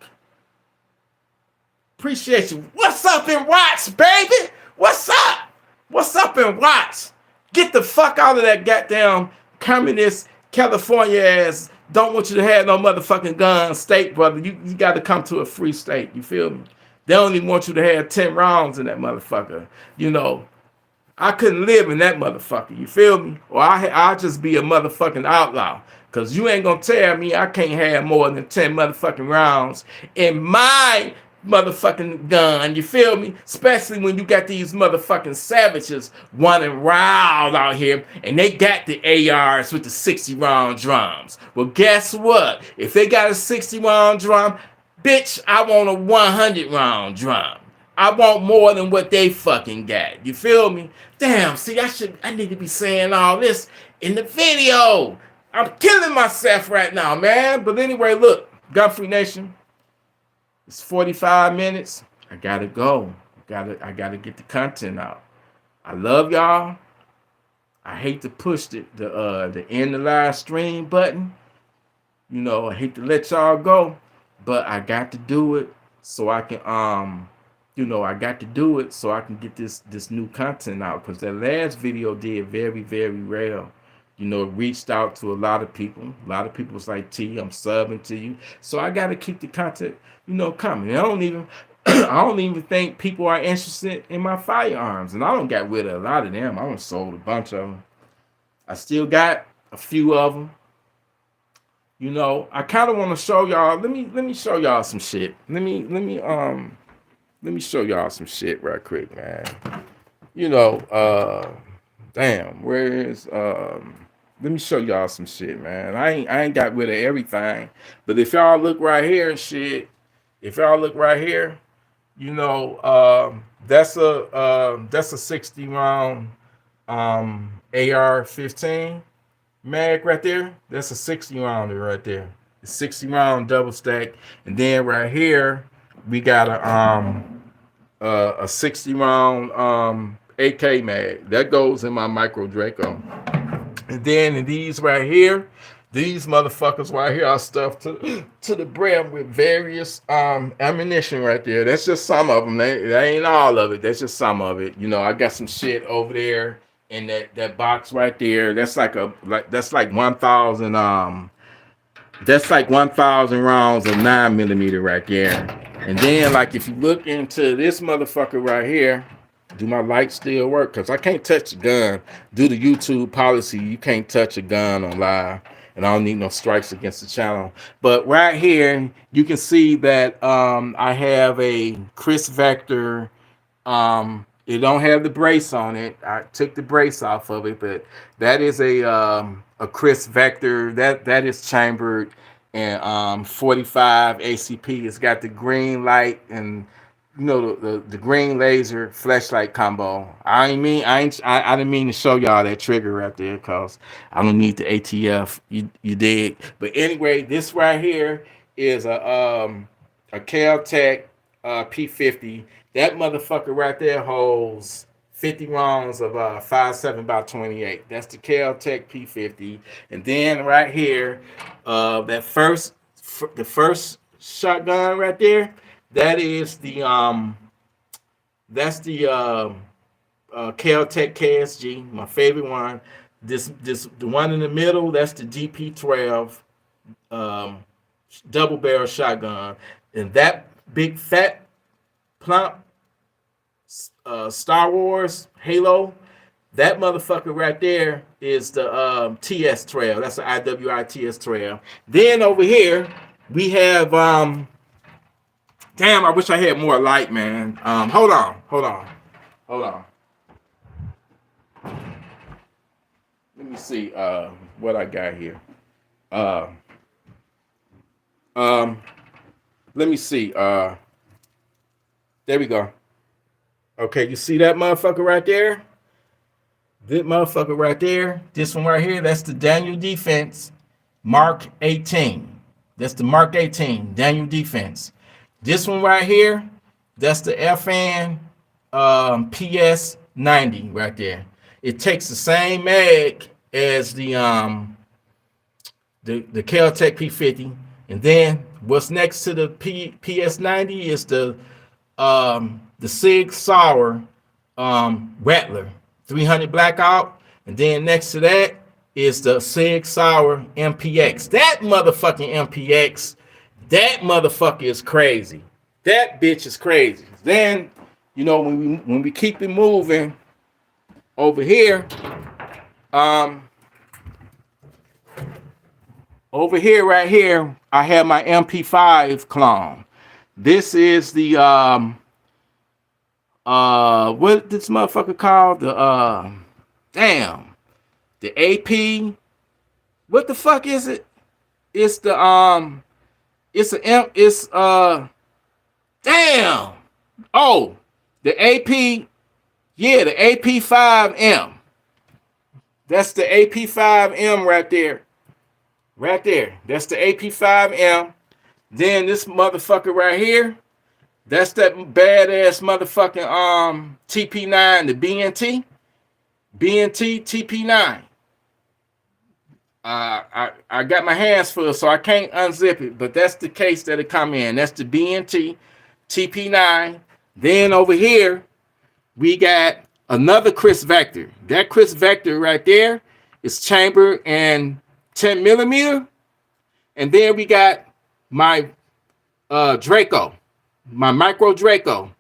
Appreciate you. What's up in Watts, baby? What's up? What's up in Watts? Get the fuck out of that goddamn communist California ass. Don't want you to have no motherfucking gun state, brother. You got to come to a free state. You feel me? They only want you to have 10 rounds in that motherfucker. You know, I couldn't live in that motherfucker. You feel me? Or I'll just be a motherfucking outlaw. Because you ain't going to tell me I can't have more than 10 motherfucking rounds in my motherfucking gun. You feel me? Especially when you got these motherfucking savages running wild out here and they got the ARs with the 60 round drums. Well, guess what? If they got a 60 round drum, bitch, I want a 100 round drum. I want more than what they fucking got. You feel me? Damn, see, I need to be saying all this in the video. I'm killing myself right now, man. But anyway, look, Gun Free Nation, it's 45 minutes. I gotta go. I gotta get the content out. I love y'all. I hate to push the end the live stream button. You know, I hate to let y'all go, but I got to do it so I can I got to do it so I can get this new content out, because that last video did very, very well. You know, it reached out to a lot of people. A lot of people was like, T, I'm subbing to you. So I got to keep the content, coming. I don't even think people are interested in my firearms. And I don't got rid of a lot of them. I done sold a bunch of them. I still got a few of them. I kind of want to show y'all. Let me show y'all some shit. Let me show y'all some shit right quick, man. Damn, let me show y'all some shit, man. I ain't got rid of everything, but if y'all look right here and shit, that's a 60 round AR-15 mag right there. That's a 60 rounder right there. The 60 round double stack, and then right here we got a 60 round AK mag that goes in my Micro Draco. And then in these right here, these motherfuckers right here are stuffed to the brim with various ammunition right there. That's just some of them. That ain't all of it. That's just some of it. I got some shit over there in that box right there. That's like 1,000 that's like 1,000 rounds of 9mm right there. And then, like, if you look into this motherfucker right here, do my lights still work? Because I can't touch a gun. Due to YouTube policy, you can't touch a gun on live. And I don't need no strikes against the channel. But right here, you can see that I have a Chris Vector. It don't have the brace on it. I took the brace off of it, but that is a Chris Vector. That is chambered and 45 ACP. It's got the green light and the green laser flashlight combo. I didn't mean to show y'all that trigger right there, cause I don't need the ATF. You dig? But anyway, this right here is a Kel-Tec P50. That motherfucker right there holds 50 rounds of 5.7x28. That's the Kel-Tec P50. And then right here, the first shotgun right there, that is the Kel-Tec KSG, my favorite one. The one in the middle, that's the DP12 double barrel shotgun. And that big fat plump Star Wars Halo, that motherfucker right there is the TS Trail. That's the IWI TS Trail. Then over here we have damn, I wish I had more light, man. Hold on. Let me see what I got here. Let me see. There we go. Okay, you see that motherfucker right there? This motherfucker right there. This one right here, that's the Daniel Defense Mark 18. That's the Mark 18 Daniel Defense. This one right here, that's the FN PS 90 right there. It takes the same mag as the Kel-Tec P50, and then what's next to the PS 90 is the Sig Sauer Rattler 300 Blackout, and then next to that is the Sig Sauer MPX. That motherfucking MPX, that motherfucker is crazy. That bitch is crazy. Then, when we keep it moving over here, right here, I have my MP5 clone. This is the what this motherfucker called? The AP. What the fuck is it? It's the it's a it's damn. Oh, the AP, yeah, the AP5M. That's the AP5M right there. Right there. That's the AP5M. Then this motherfucker right here, that's that badass motherfucking TP9, the BNT TP9. I got my hands full, so I can't unzip it, but that's the case that it come in. That's the BNT TP9. Then over here, we got another Chris Vector. That Chris Vector right there is chambered in 10 millimeter. And then we got my Draco, my micro Draco.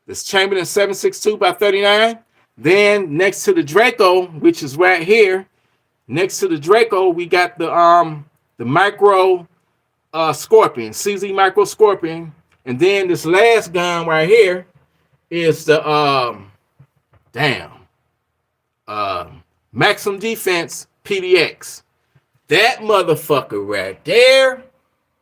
That's chambered in 7.62 by 39. Then next to the Draco, which is right here, next to the Draco, we got the micro Scorpion, CZ micro Scorpion. And then this last gun right here is the Maximum Defense PDX. That motherfucker right there,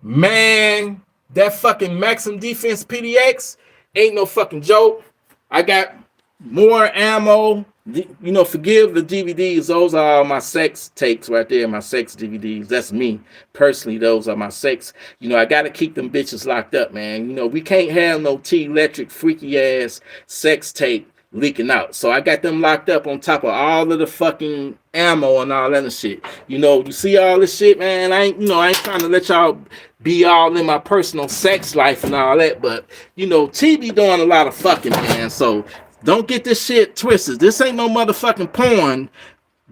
man, that fucking Maximum Defense PDX ain't no fucking joke. I got more ammo. You know, forgive the DVDs. Those are my sex tapes right there, my sex DVDs. That's me personally. Those are my sex. You know, I got to keep them bitches locked up, man. You know, we can't have no T-electric freaky ass sex tape leaking out. So I got them locked up on top of all of the fucking ammo and all that and shit. You know, you see all this shit, man. I ain't trying to let y'all be all in my personal sex life and all that, but you know, T be doing a lot of fucking, man. So don't get this shit twisted. This ain't no motherfucking porn.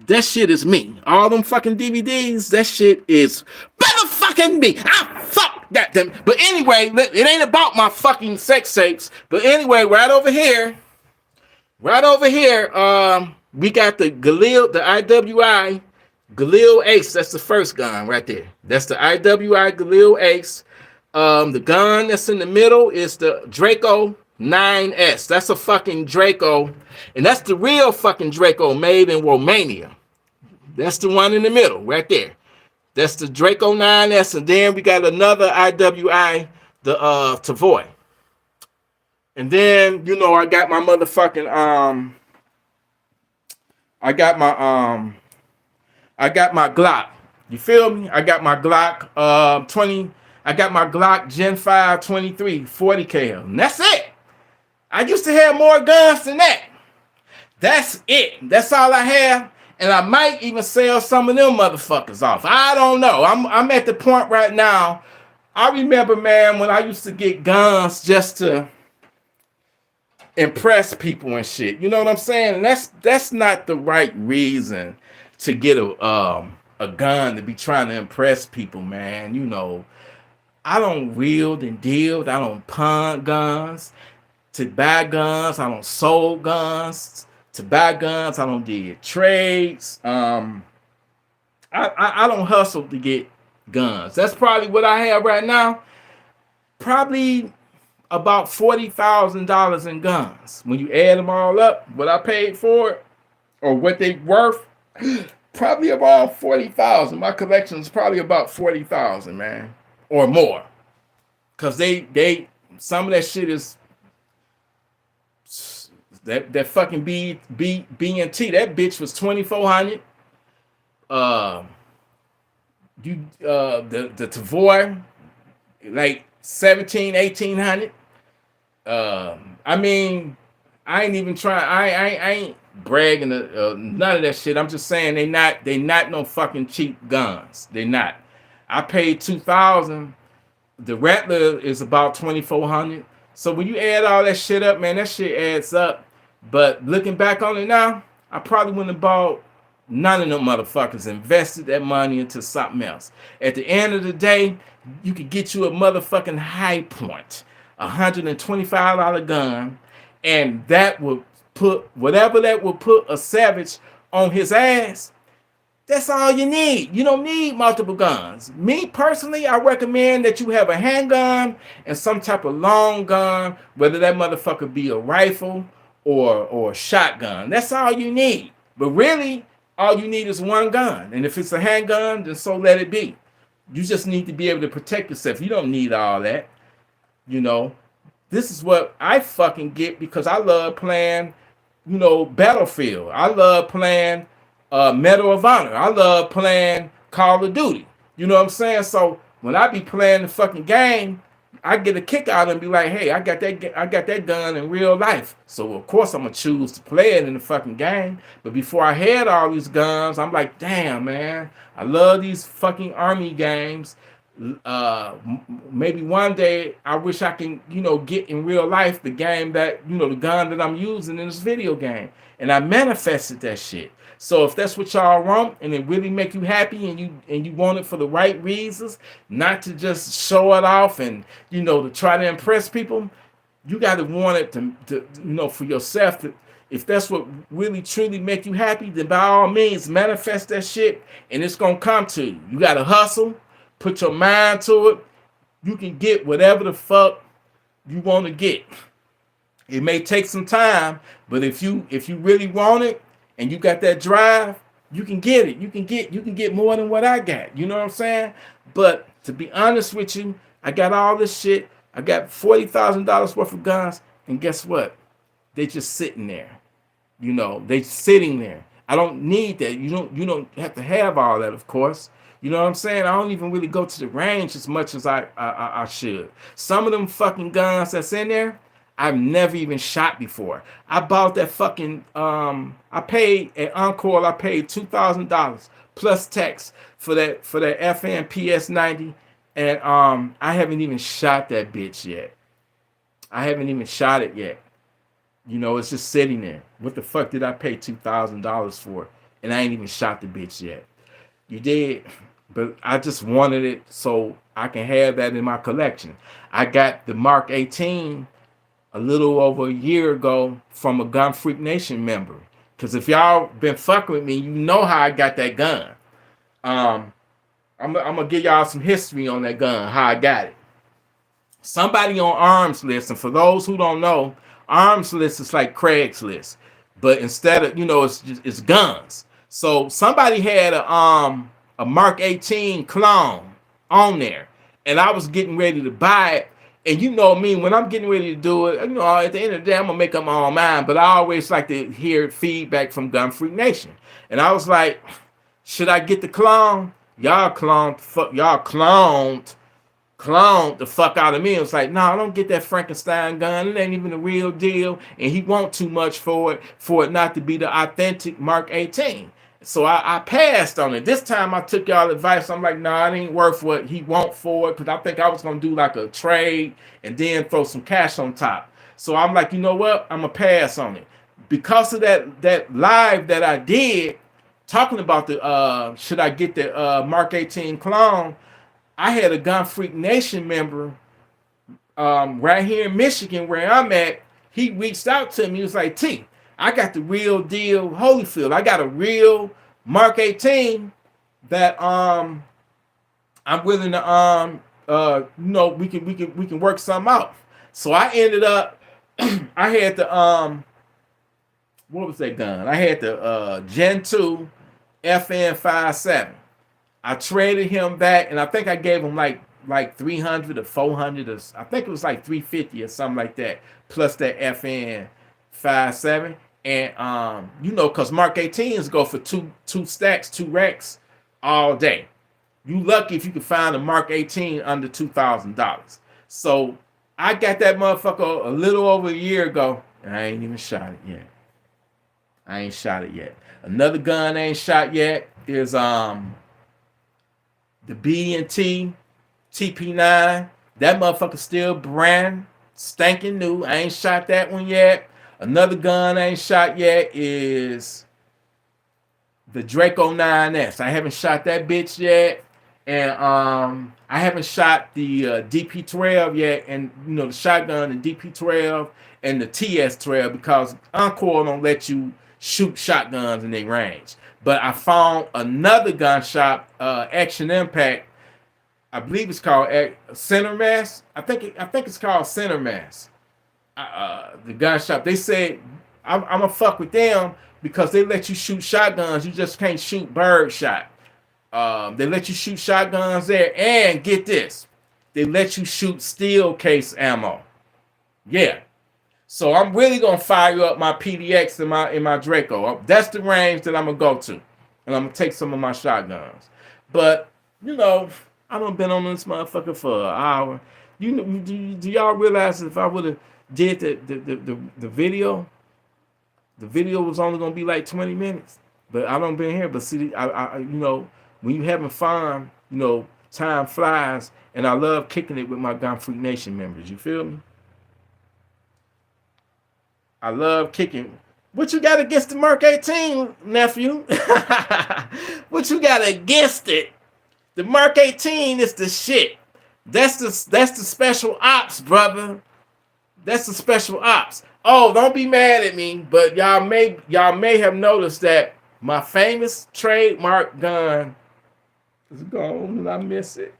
That shit is me. All them fucking DVDs, that shit is motherfucking me. I fuck that them. But anyway, it ain't about my fucking sex tapes. But anyway, right over here, we got the Galil, the IWI Galil Ace. That's the first gun right there. That's the IWI Galil Ace. The gun that's in the middle is the Draco 9S. That's a fucking Draco, and that's the real fucking Draco made in Romania. That's the one in the middle right there. That's the Draco 9S, and then we got another IWI, the Tavoy. And then, you know, I got my motherfucking I got my Glock. You feel me? I got my Glock 20. I got my Glock Gen 5 23 40 cal. And that's it. I used to have more guns than that. That's it. That's all I have. And I might even sell some of them motherfuckers off. I don't know. I'm at the point right now. I remember, man, when I used to get guns just to impress people and shit. You know what I'm saying? And that's not the right reason to get a gun, to be trying to impress people, man. You know, I don't wield and deal. I don't pawn guns. To buy guns, I don't sold guns. To buy guns, I don't do trades. I don't hustle to get guns. That's probably what I have right now. Probably about $40,000 in guns. When you add them all up, what I paid for it, or what they worth, probably about 40,000. My collection is probably about 40,000, man, or more. Cause they some of that shit is that fucking BNT. That bitch was 2,400. The Tavoy, like 1,800. I mean, I ain't even trying. I ain't bragging none of that shit. I'm just saying they not no fucking cheap guns. They not. I paid 2,000. The Rattler is about 2,400. So when you add all that shit up, man, that shit adds up. But looking back on it now, I probably wouldn't have bought none of them motherfuckers, invested that money into something else. At the end of the day, you could get you a motherfucking High Point, $125 gun, and that would put whatever that would put a savage on his ass. That's all you need. You don't need multiple guns. Me personally, I recommend that you have a handgun and some type of long gun, whether that motherfucker be a rifle or a shotgun. That's all you need. But really, all you need is one gun. And if it's a handgun, then so let it be. You just need to be able to protect yourself. You don't need all that. You know, this is what I fucking get because I love playing, Battlefield. I love playing Medal of Honor. I love playing Call of Duty. You know what I'm saying? So when I be playing the fucking game, I get a kick out and be like, hey, I got that gun in real life. So of course I'm gonna choose to play it in the fucking game. But before I had all these guns, I'm like, damn man, I love these fucking army games. Maybe one day I wish I can, get in real life the game that, the gun that I'm using in this video game. And I manifested that shit. So if that's what y'all want and it really make you happy and you want it for the right reasons, not to just show it off and, to try to impress people, you got to want it to for yourself. If that's what really truly make you happy, then by all means manifest that shit and it's going to come to you. You got to hustle. Put your mind to it. You can get whatever the fuck you want to get. It may take some time, but if you really want it and you got that drive, you can get it. You can get more than what I got. You know what I'm saying? But to be honest with you, I got all this shit. I got $40,000 worth of guns, and guess what? They just sitting there. They sitting there. I don't need that. You don't have to have all that, of course. You know what I'm saying? I don't even really go to the range as much as I should. Some of them fucking guns that's in there, I've never even shot before. I bought that fucking I paid at Encore, I paid $2,000 plus tax for that FN PS90, and I haven't even shot that bitch yet. I haven't even shot it yet. It's just sitting there. What the fuck did I pay $2,000 for? And I ain't even shot the bitch yet. You did, but I just wanted it so I can have that in my collection. I got the Mark 18 a little over a year ago from a Gun Freak Nation member. Because if y'all been fucking with me, you know how I got that gun. I'm gonna give y'all some history on that gun, how I got it. Somebody on Arms List, and for those who don't know, Arms List is like Craigslist, but instead of it's guns. So somebody had a Mark 18 clone on there, and I was getting ready to buy it. And you know me, when I'm getting ready to do it, at the end of the day, I'm gonna make up my own mind. But I always like to hear feedback from Gun Freak Nation. And I was like, should I get the clone? Y'all cloned the fuck out of me. It was like, no, I don't get that Frankenstein gun. It ain't even the real deal. And he want too much for it not to be the authentic Mark 18. So I passed on it. This time I took y'all advice. I'm like, nah, it ain't worth what he want for it. Because I think I was going to do like a trade and then throw some cash on top. So I'm like, you know what? I'm going to pass on it. Because of that live that I did, talking about the, should I get the Mark 18 clone, I had a Gun Freak Nation member right here in Michigan where I'm at. He reached out to me. He was like, T, I got the real deal Holyfield. I got a real Mark 18 that I'm willing to we can work something out. So I ended up I had the what was that gun? I had the Gen 2 FN57. I traded him back, and I think I gave him like 300 or 400 or I think it was like 350 or something like that, plus that FN57. And because Mark 18s go for two stacks, 2 racks all day. You lucky if you can find a Mark 18 under $2,000. So I got that motherfucker a little over a year ago, and I ain't even shot it yet. I ain't shot it yet. Another gun I ain't shot yet is the B&T TP9. That motherfucker still brand stinking new. I ain't shot that one yet. Another gun I ain't shot yet is the Draco 9S. I haven't shot that bitch yet. And I haven't shot the DP12 yet. And the shotgun, the DP12 and the TS12, because Encore don't let you shoot shotguns in their range. But I found another gun shop, Action Impact. I believe it's called Center Mass. I think it's called Center Mass. The gun shop. They said I'm gonna fuck with them because they let you shoot shotguns. You just can't shoot bird shot. They let you shoot shotguns there, and get this, they let you shoot steel case ammo. Yeah. So I'm really gonna fire up my PDX in my Draco. That's the range that I'm gonna go to, and I'm gonna take some of my shotguns. But you know, I done been on this motherfucker for an hour. You know, do y'all realize if I would have did the video, the video was only gonna be like 20 minutes. But I don't been here. But see, I you know, when you having fun, you know, time flies, and I love kicking it with my Gun Freak Nation members. You feel me? I love kicking. What you got against the Merc 18, nephew? What you got against it? The Merc 18 is the shit. That's the special ops, brother. That's the special ops. Oh, don't be mad at me, but y'all may have noticed that my famous trademark gun is gone, and I miss it.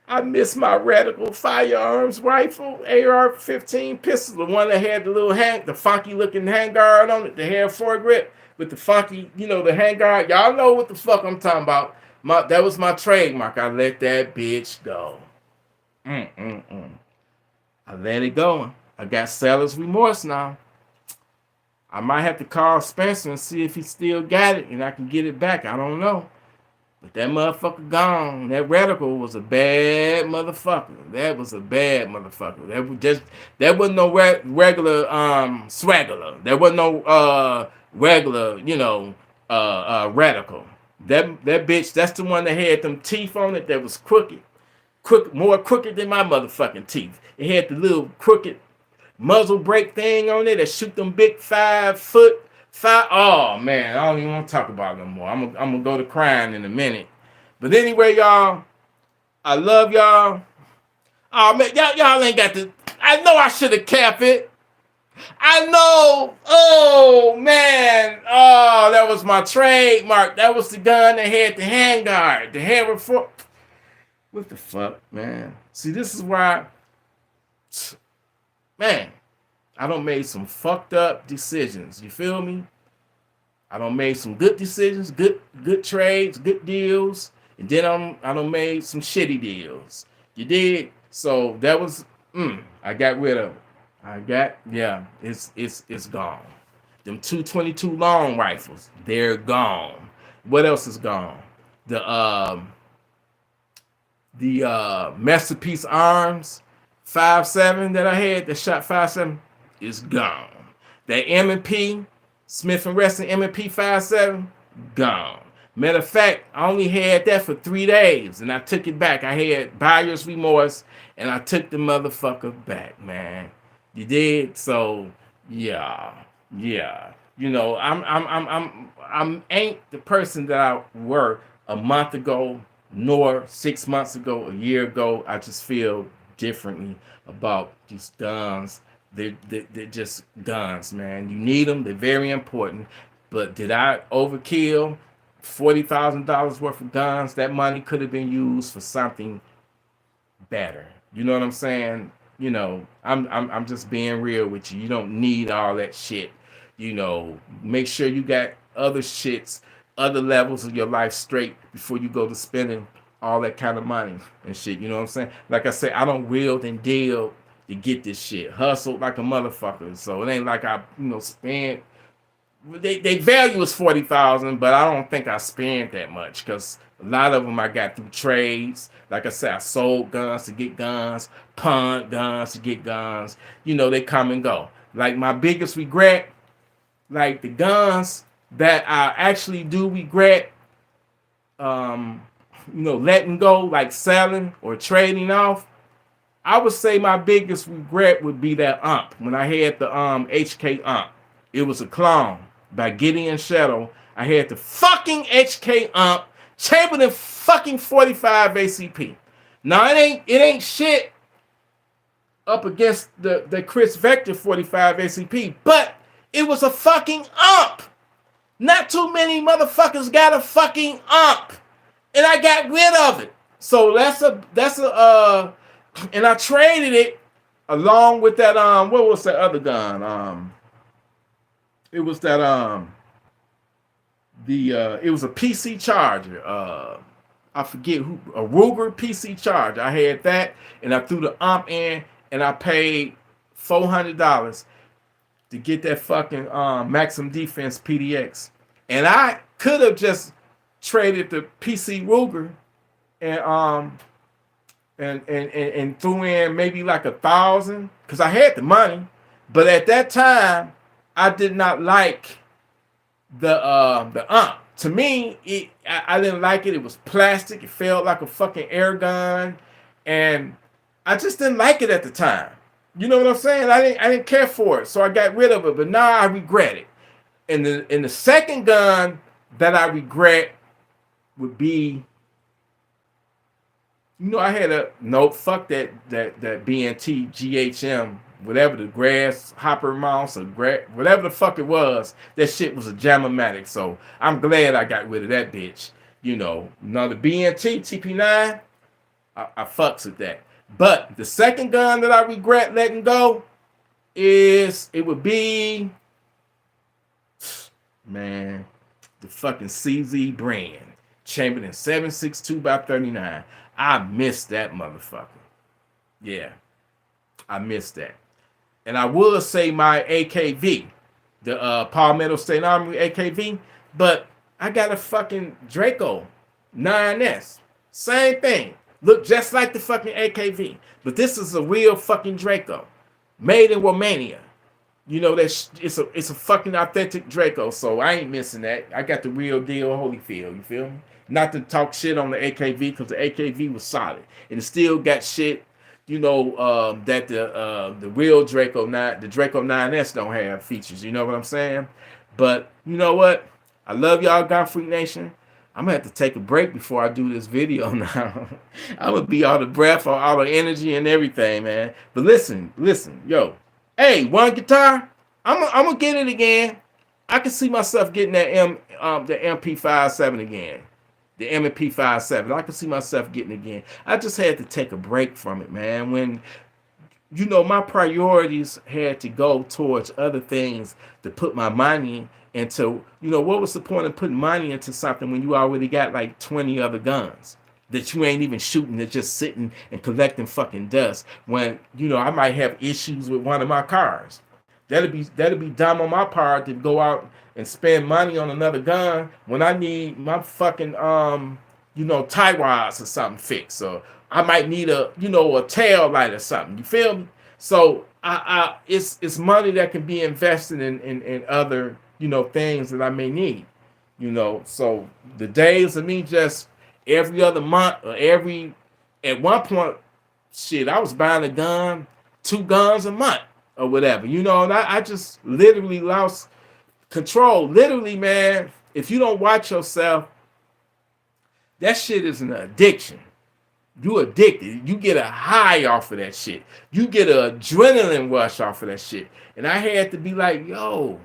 I miss my Radical firearms rifle, AR-15 pistol, the one that had the funky looking handguard on it, the hair foregrip with the funky, you know, the handguard. Y'all know what the fuck I'm talking about. That was my trademark. I let that bitch go. I let it go. I got seller's remorse now. I might have to call Spencer and see if he still got it and I can get it back. I don't know. But that motherfucker gone. That Radical was a bad motherfucker. That was a bad motherfucker. That wasn't no regular swaggler. There wasn't no regular, you know, Radical. That bitch, that's the one that had them teeth on it that was crooked, more crooked than my motherfucking teeth. It had the little crooked muzzle brake thing on it that shoot them big 5 foot. Oh man, I don't even want to talk about it no more. I'm gonna go to crying in a minute. But anyway, y'all, I love y'all. Oh man, y'all ain't got to. I know I should have kept it. I know. Oh man. Oh, that was my trademark. That was the gun that had the handguard, the hand reform. What the fuck, man? See, this is why, man, I done made some fucked up decisions. You feel me? I done made some good decisions, good trades, good deals, and then I done made some shitty deals. You did? So that was I got rid of it. It's gone. Them 222 long rifles, they're gone. What else is gone? The Masterpiece Arms 5.7 that I had that shot 5.7 is gone. That M&P Smith & Wesson M&P 5.7 gone. Matter of fact, I only had that for 3 days and I took it back. I had buyer's remorse and I took the motherfucker back, man. You did? So yeah. You know, I'm ain't the person that I were a month ago, nor 6 months ago, a year ago. I just feel differently about these guns. They're just guns, man. You need them. They're very important. But did I overkill $40,000 worth of guns? That money could have been used for something better. You know what I'm saying? You know, I'm just being real with you. You don't need all that shit. You know, make sure you got other shits, other levels of your life straight before you go to spending all that kind of money and shit. You know what I'm saying? Like I said, I don't wield and deal to get this shit. Hustled like a motherfucker. So it ain't like I, you know, spent. They value is $40,000, but I don't think I spent that much because a lot of them I got through trades. Like I said, I sold guns to get guns, pawned guns to get guns. You know, they come and go. Like my biggest regret, like the guns that I actually do regret, you know, letting go, like selling or trading off. I would say my biggest regret would be that ump when I had the HK ump. It was a clone by Gideon Shadow. I had the fucking HK ump Chamberlain fucking 45 ACP. Now it ain't shit up against the Chris Vector 45 ACP, but it was a fucking ump. Not too many motherfuckers got a fucking ump, and I got rid of it. So that's a and I traded it along with that what was that other gun? It was that it was a PC charger. I forget who, a Ruger PC charger. I had that, and I threw the ump in, and I paid $400 to get that fucking Maximum Defense PDX. And I could have just traded the PC Ruger and threw in maybe like 1,000 because I had the money, but at that time I did not like the ump. To me, I didn't like it. It was plastic. It felt like a fucking air gun, and I just didn't like it at the time. You know what I'm saying? I didn't care for it, so I got rid of it. But now I regret it. And the second gun that I regret would be, I had fuck that BNT GHM, whatever the grasshopper mouse or whatever the fuck it was. That shit was a Jam-O-Matic, so I'm glad I got rid of that bitch. Now the BNT TP9, I fucks with that. But the second gun that I regret letting go would be, man, the fucking CZ brand, Chamberlain 7.62x39. I missed that motherfucker. Yeah, I missed that. And I would say my AKV, the Palmetto State Armory AKV, but I got a fucking Draco 9S. Same thing. Look just like the fucking AKV. But this is a real fucking Draco. Made in Romania. It's a fucking authentic Draco, so I ain't missing that. I got the real deal Holyfield, you feel me? Not to talk shit on the AKV, because the AKV was solid. And it still got shit, that the real Draco 9, the Draco 9S don't have features, you know what I'm saying? But you know what? I love y'all, Gun Freak Nation. I'm gonna have to take a break before I do this video now. I'm gonna be out of breath, all the energy and everything, man. But listen, yo. Hey, one guitar, I'm gonna get it again. I can see myself getting that the MP57 again. The MP57. I can see myself getting it again. I just had to take a break from it, man. When my priorities had to go towards other things to put my money into, what was the point of putting money into something when you already got like 20 other guns that you ain't even shooting, they're just sitting and collecting fucking dust when, I might have issues with one of my cars. That'd be dumb on my part to go out and spend money on another gun when I need my fucking, tie rods or something fixed. So I might need a tail light or something. You feel me? So it's money that can be invested in other, things that I may need, So the days of me just every other month or at one point, shit, I was buying a gun, 2 guns a month or whatever, and I just literally lost control. Literally, man, if you don't watch yourself, that shit is an addiction. You addicted. You get a high off of that shit. You get an adrenaline rush off of that shit. And I had to be like, yo,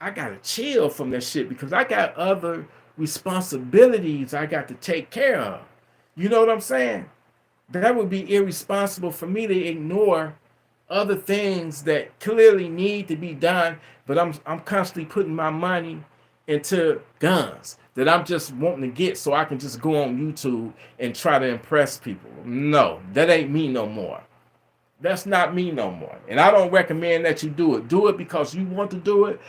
I gotta chill from that shit because I got other responsibilities I got to take care of. You know what I'm saying? That would be irresponsible for me to ignore other things that clearly need to be done, but I'm constantly putting my money into guns that I'm just wanting to get so I can just go on YouTube and try to impress people. No, that ain't me no more. That's not me no more. And I don't recommend that you do it. Do it because you want to do it.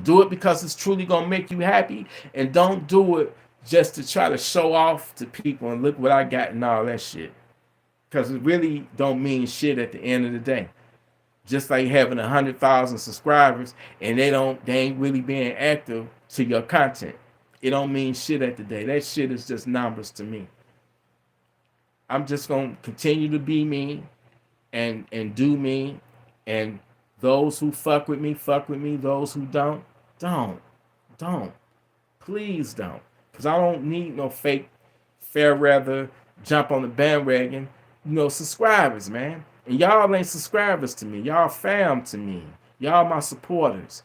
Do it because it's truly going to make you happy. And don't do it just to try to show off to people and look what I got and all that shit. Because it really don't mean shit at the end of the day. Just like having 100,000 subscribers and they ain't really being active to your content. It don't mean shit at the day. That shit is just numbers to me. I'm just going to continue to be me. And do me, and those who fuck with me. Those who don't, please don't, because I don't need no fake fair weather jump on the bandwagon, subscribers, man. And y'all ain't subscribers to me. Y'all fam to me. Y'all my supporters,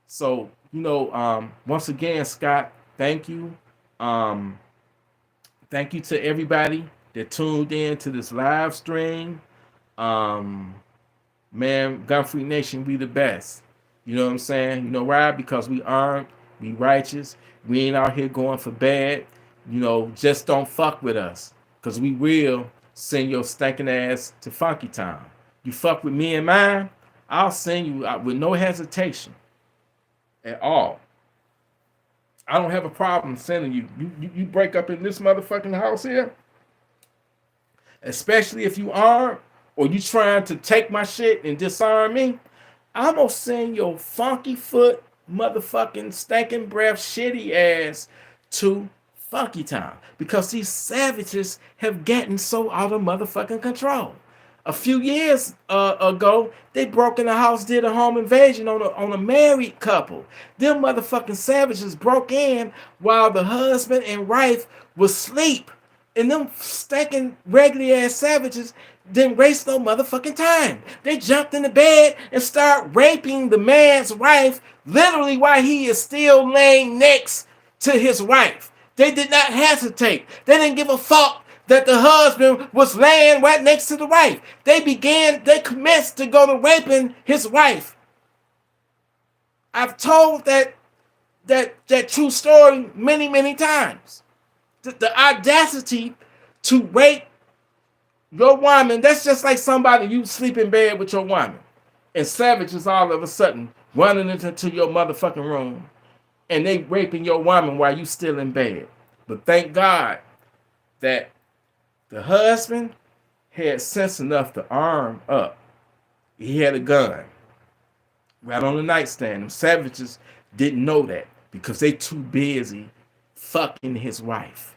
So Once again, Scott, thank you. Um, Thank you to everybody that tuned in to this live stream. Um, Man, Gun Free Nation, we the best. You know what I'm saying? You know why? Because we armed, we righteous. We ain't out here going for bad. Just don't fuck with us. Because we will send your stinking ass to Funky Town. You fuck with me and mine, I'll send you out with no hesitation at all. I don't have a problem sending you. You break up in this motherfucking house here, especially if you armed or you trying to take my shit and disarm me. I'm gonna send your funky foot, motherfucking stinking breath, shitty ass to Funky Town because these savages have gotten so out of motherfucking control. A few years ago, they broke in the house, did a home invasion on a married couple. Them motherfucking savages broke in while the husband and wife was asleep. And them stinking regular ass savages didn't waste no motherfucking time. They jumped in the bed and start raping the man's wife literally while he is still laying next to his wife. They did not hesitate. They didn't give a fuck that the husband was laying right next to the wife. They commenced to go to raping his wife. I've told that true story many, many times. The audacity to rape your woman, that's just like somebody, you sleep in bed with your woman, and savages all of a sudden running into your motherfucking room, and they raping your woman while you still in bed. But thank God that the husband had sense enough to arm up. He had a gun right on the nightstand. Them savages didn't know that because they too busy fucking his wife.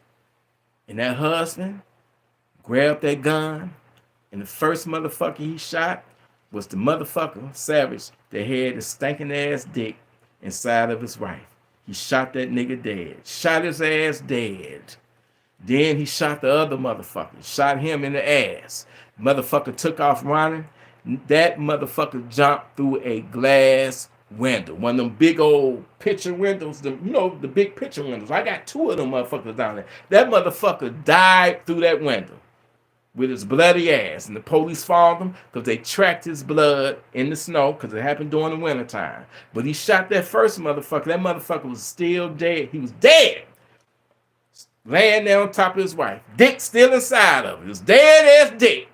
And that husband grabbed that gun, and the first motherfucker he shot was the motherfucker savage that had the stinking ass dick inside of his wife. He shot that nigga dead. Shot his ass dead. Then he shot the other motherfucker. Shot him in the ass. Motherfucker took off running. That motherfucker jumped through a glass window. One of them big old picture windows. The big picture windows. I got two of them motherfuckers down there. That motherfucker died through that window with his bloody ass. And the police found him because they tracked his blood in the snow because it happened during the wintertime. But he shot that first motherfucker. That motherfucker was still dead. He was dead. Laying there on top of his wife. Dick still inside of it. His dead ass dick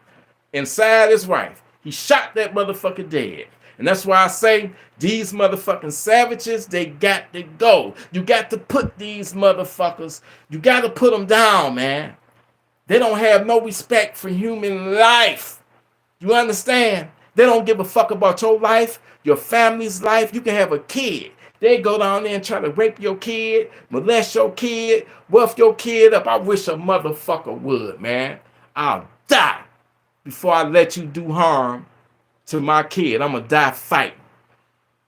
inside his wife. He shot that motherfucker dead. And that's why I say these motherfucking savages, they got to go. You got to put these motherfuckers, you got to put them down, man. They don't have no respect for human life. You understand? They don't give a fuck about your life, your family's life. You can have a kid. They go down there and try to rape your kid, molest your kid, rough your kid up. I wish a motherfucker would, man. I'll die before I let you do harm to my kid. I'm gonna die fighting.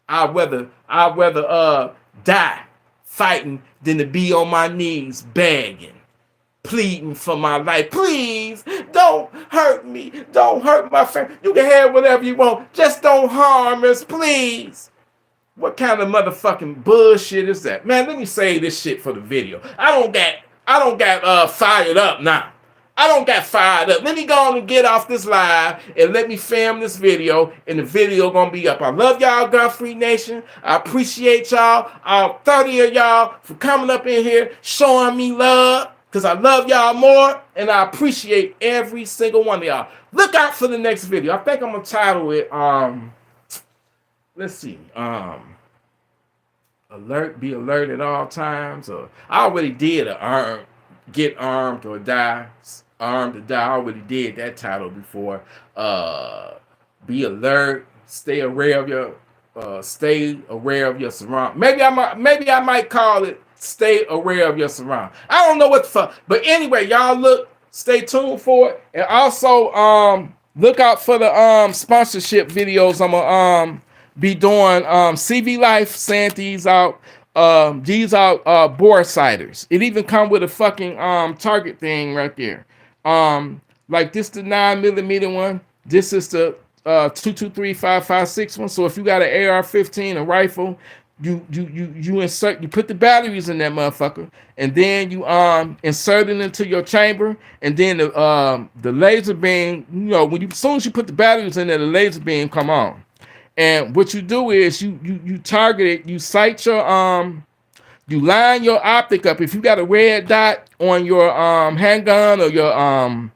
I'd rather die fighting than to be on my knees begging, pleading for my life. Please don't hurt me. Don't hurt my family. You can have whatever you want. Just don't harm us, please. What kind of motherfucking bullshit is that? Man, let me say this shit for the video. I don't got fired up now. I don't got fired up. Let me go on and get off this live and let me film this video, and the video gonna be up. I love y'all, Gun Free Nation. I appreciate y'all, all 30 of y'all, for coming up in here, showing me love, because I love y'all more, and I appreciate every single one of y'all. Look out for the next video. I think I'm gonna title it, let's see, be alert at all times. Or I already did get armed or die, armed or die. I already did that title before. Be alert, stay aware of your surround. Maybe I might call it stay aware of your surround. I don't know what the fuck, but anyway, y'all stay tuned for it, and also look out for the sponsorship videos. I'm gonna be doing CV Life sent these out. These are bore ciders. It even come with a fucking target thing right there. Like this the 9mm one. This is the 223-556 one. So if you got an AR-15, a rifle, you put the batteries in that motherfucker, and then you insert it into your chamber, and then the laser beam, when as soon as you put the batteries in there, the laser beam come on. And what you do is you target it, you sight your you line your optic up. If you got a red dot on your handgun or your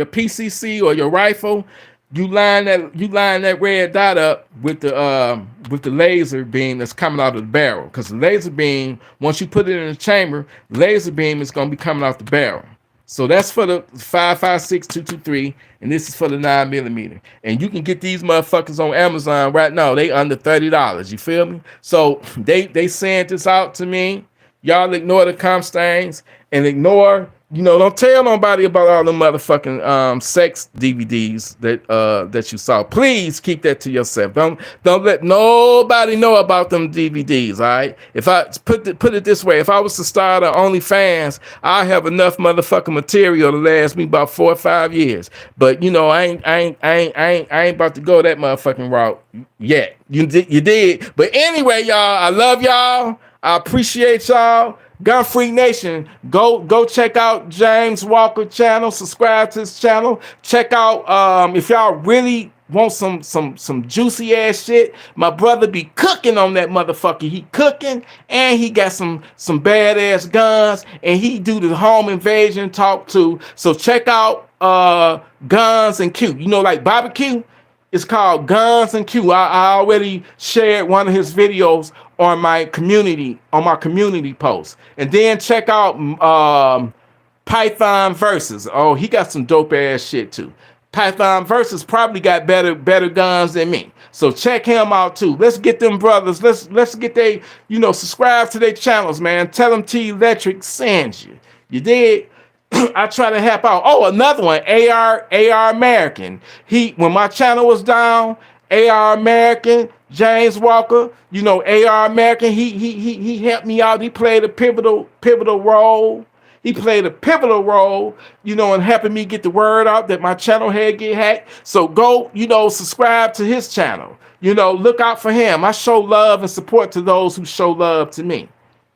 PCC or your rifle, you line that red dot up with the laser beam that's coming out of the barrel. Because the laser beam, once you put it in the chamber, laser beam is gonna be coming out the barrel. So that's for the 5.56 223, and this is for the 9mm. And you can get these motherfuckers on Amazon right now. They under $30. You feel me? So they sent this out to me. Y'all ignore the comp stains and ignore, don't tell nobody about all the motherfucking sex DVDs that you saw. Please keep that to yourself. Don't let nobody know about them DVDs. All right. If I put it this way, if I was to start an OnlyFans, I have enough motherfucking material to last me about 4 or 5 years. But I ain't about to go that motherfucking route yet. You did. But anyway, y'all, I love y'all. I appreciate y'all. Gun Freak Nation, go check out James Walker channel. Subscribe to his channel. Check out if y'all really want some juicy ass shit. My brother be cooking on that motherfucker. He cooking and he got some badass guns and he do the home invasion talk too. So check out Guns and Q. Like barbecue. It's called Guns and Q. I already shared one of his videos on my community post. And then check out Python Versus. Oh, he got some dope ass shit too. Python Versus probably got better guns than me. So check him out too. Let's get them brothers. Let's get they, subscribe to their channels, man. Tell them T Electric sends you. You did. I try to help out. Oh, another one, AR American. When my channel was down, AR American, James Walker, AR American, he helped me out. He played a pivotal role. He played a pivotal role, in helping me get the word out that my channel had get hacked. So go, subscribe to his channel. Look out for him. I show love and support to those who show love to me.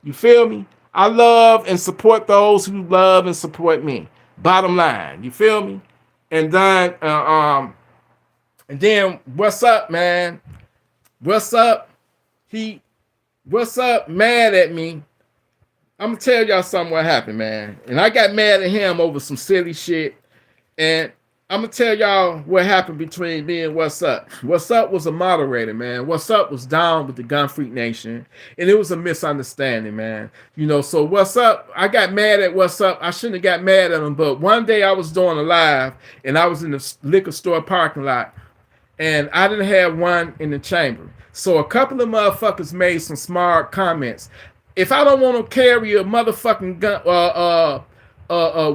You feel me? I love and support those who love and support me. Bottom line, you feel me? And then, what's up, man? What's up? What's up? Mad at me. I'm gonna tell y'all something what happened, man. And I got mad at him over some silly shit. And I'm gonna tell y'all what happened between me and What's Up. What's Up was a moderator, man. What's Up was down with the Gun Freak Nation, and it was a misunderstanding, man. So What's Up, I got mad at What's Up. I shouldn't have got mad at him, but one day I was doing a live, and I was in the liquor store parking lot, and I didn't have one in the chamber. So a couple of motherfuckers made some smart comments. If I don't want to carry a motherfucking gun,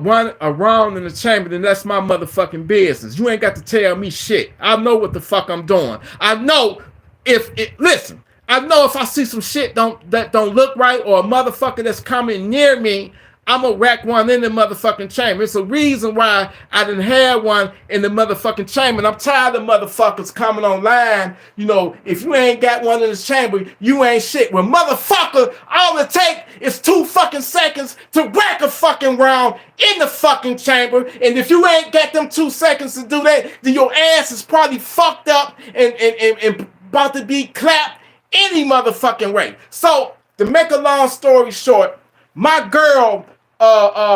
one around in the chamber, then that's my motherfucking business. You ain't got to tell me shit. I know what the fuck I'm doing. I know I know if I see some shit that don't look right, or a motherfucker that's coming near me, I'm gonna rack one in the motherfucking chamber. It's a reason why I didn't have one in the motherfucking chamber. And I'm tired of motherfuckers coming online. If you ain't got one in the chamber, you ain't shit. Well, motherfucker, all it take is 2 fucking seconds to rack a fucking round in the fucking chamber. And if you ain't got them 2 seconds to do that, then your ass is probably fucked up and about to be clapped any motherfucking way. So to make a long story short, my girl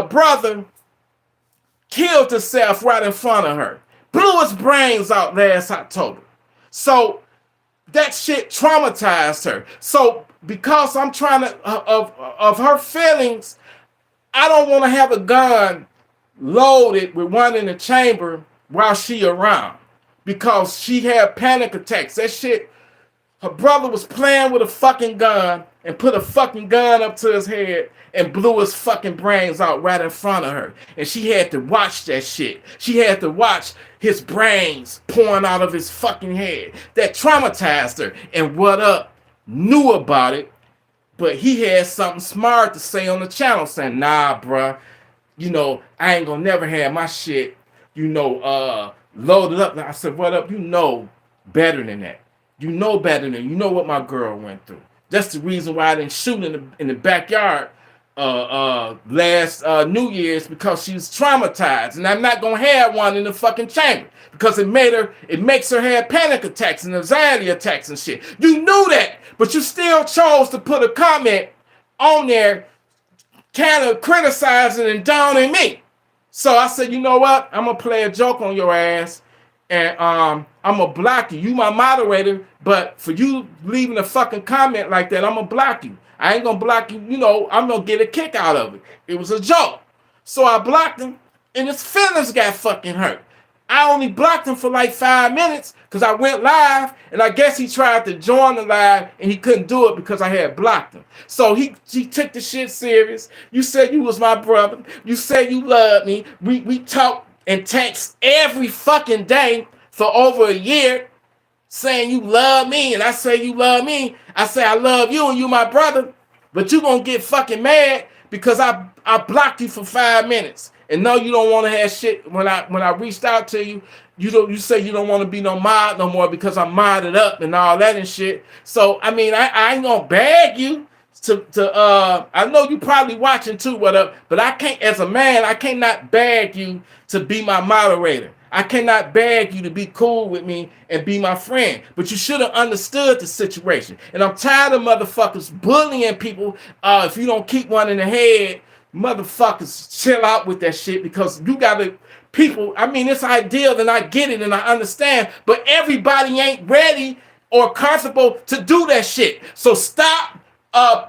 brother killed herself right in front of her. Blew his brains out last October. So that shit traumatized her. So because I'm trying to, of her feelings, I don't want to have a gun loaded with one in the chamber while she around. Because she had panic attacks. That shit, her brother was playing with a fucking gun and put a fucking gun up to his head and blew his fucking brains out right in front of her. And she had to watch that shit. She had to watch his brains pouring out of his fucking head. That traumatized her. And What Up knew about it, but he had something smart to say on the channel saying, nah, bruh, I ain't gonna never have my shit, loaded up. I said, What Up, better than that. You know better than you know what my girl went through. That's the reason why I didn't shoot in the backyard last New Year's, because she was traumatized, and I'm not gonna have one in the fucking chamber because it makes her have panic attacks and anxiety attacks and shit. You knew that, but you still chose to put a comment on there, kind of criticizing and downing me. So I said, you know what? I'm gonna play a joke on your ass, and I'm gonna block you. You my moderator, but for you leaving a fucking comment like that, I'm gonna block you. I ain't gonna block you. You know, I'm gonna get a kick out of it. It was a joke. So I blocked him, and his feelings got fucking hurt. I only blocked him for like 5 minutes because I went live, and I guess he tried to join the live and he couldn't do it because I had blocked him. So he took the shit serious. You said you was my brother. You said you loved me. We talk and text every fucking day for over a year, saying you love me, and I say you love me. I say I love you and you my brother, but you gonna get fucking mad because I blocked you for 5 minutes. And no, you don't want to have shit. When I reached out to you, you say you don't want to be no mod no more because I'm modded up and all that and shit. So I mean, I ain't gonna bag you to I know you probably watching too, but I can't, as a man, I cannot bag you to be my moderator. I cannot beg you to be cool with me and be my friend, but you should have understood the situation. And I'm tired of motherfuckers bullying people. If you don't keep one in the head, motherfuckers chill out with that shit, because you gotta, people, I mean, it's ideal and I get it and I understand, but everybody ain't ready or comfortable to do that shit. So stop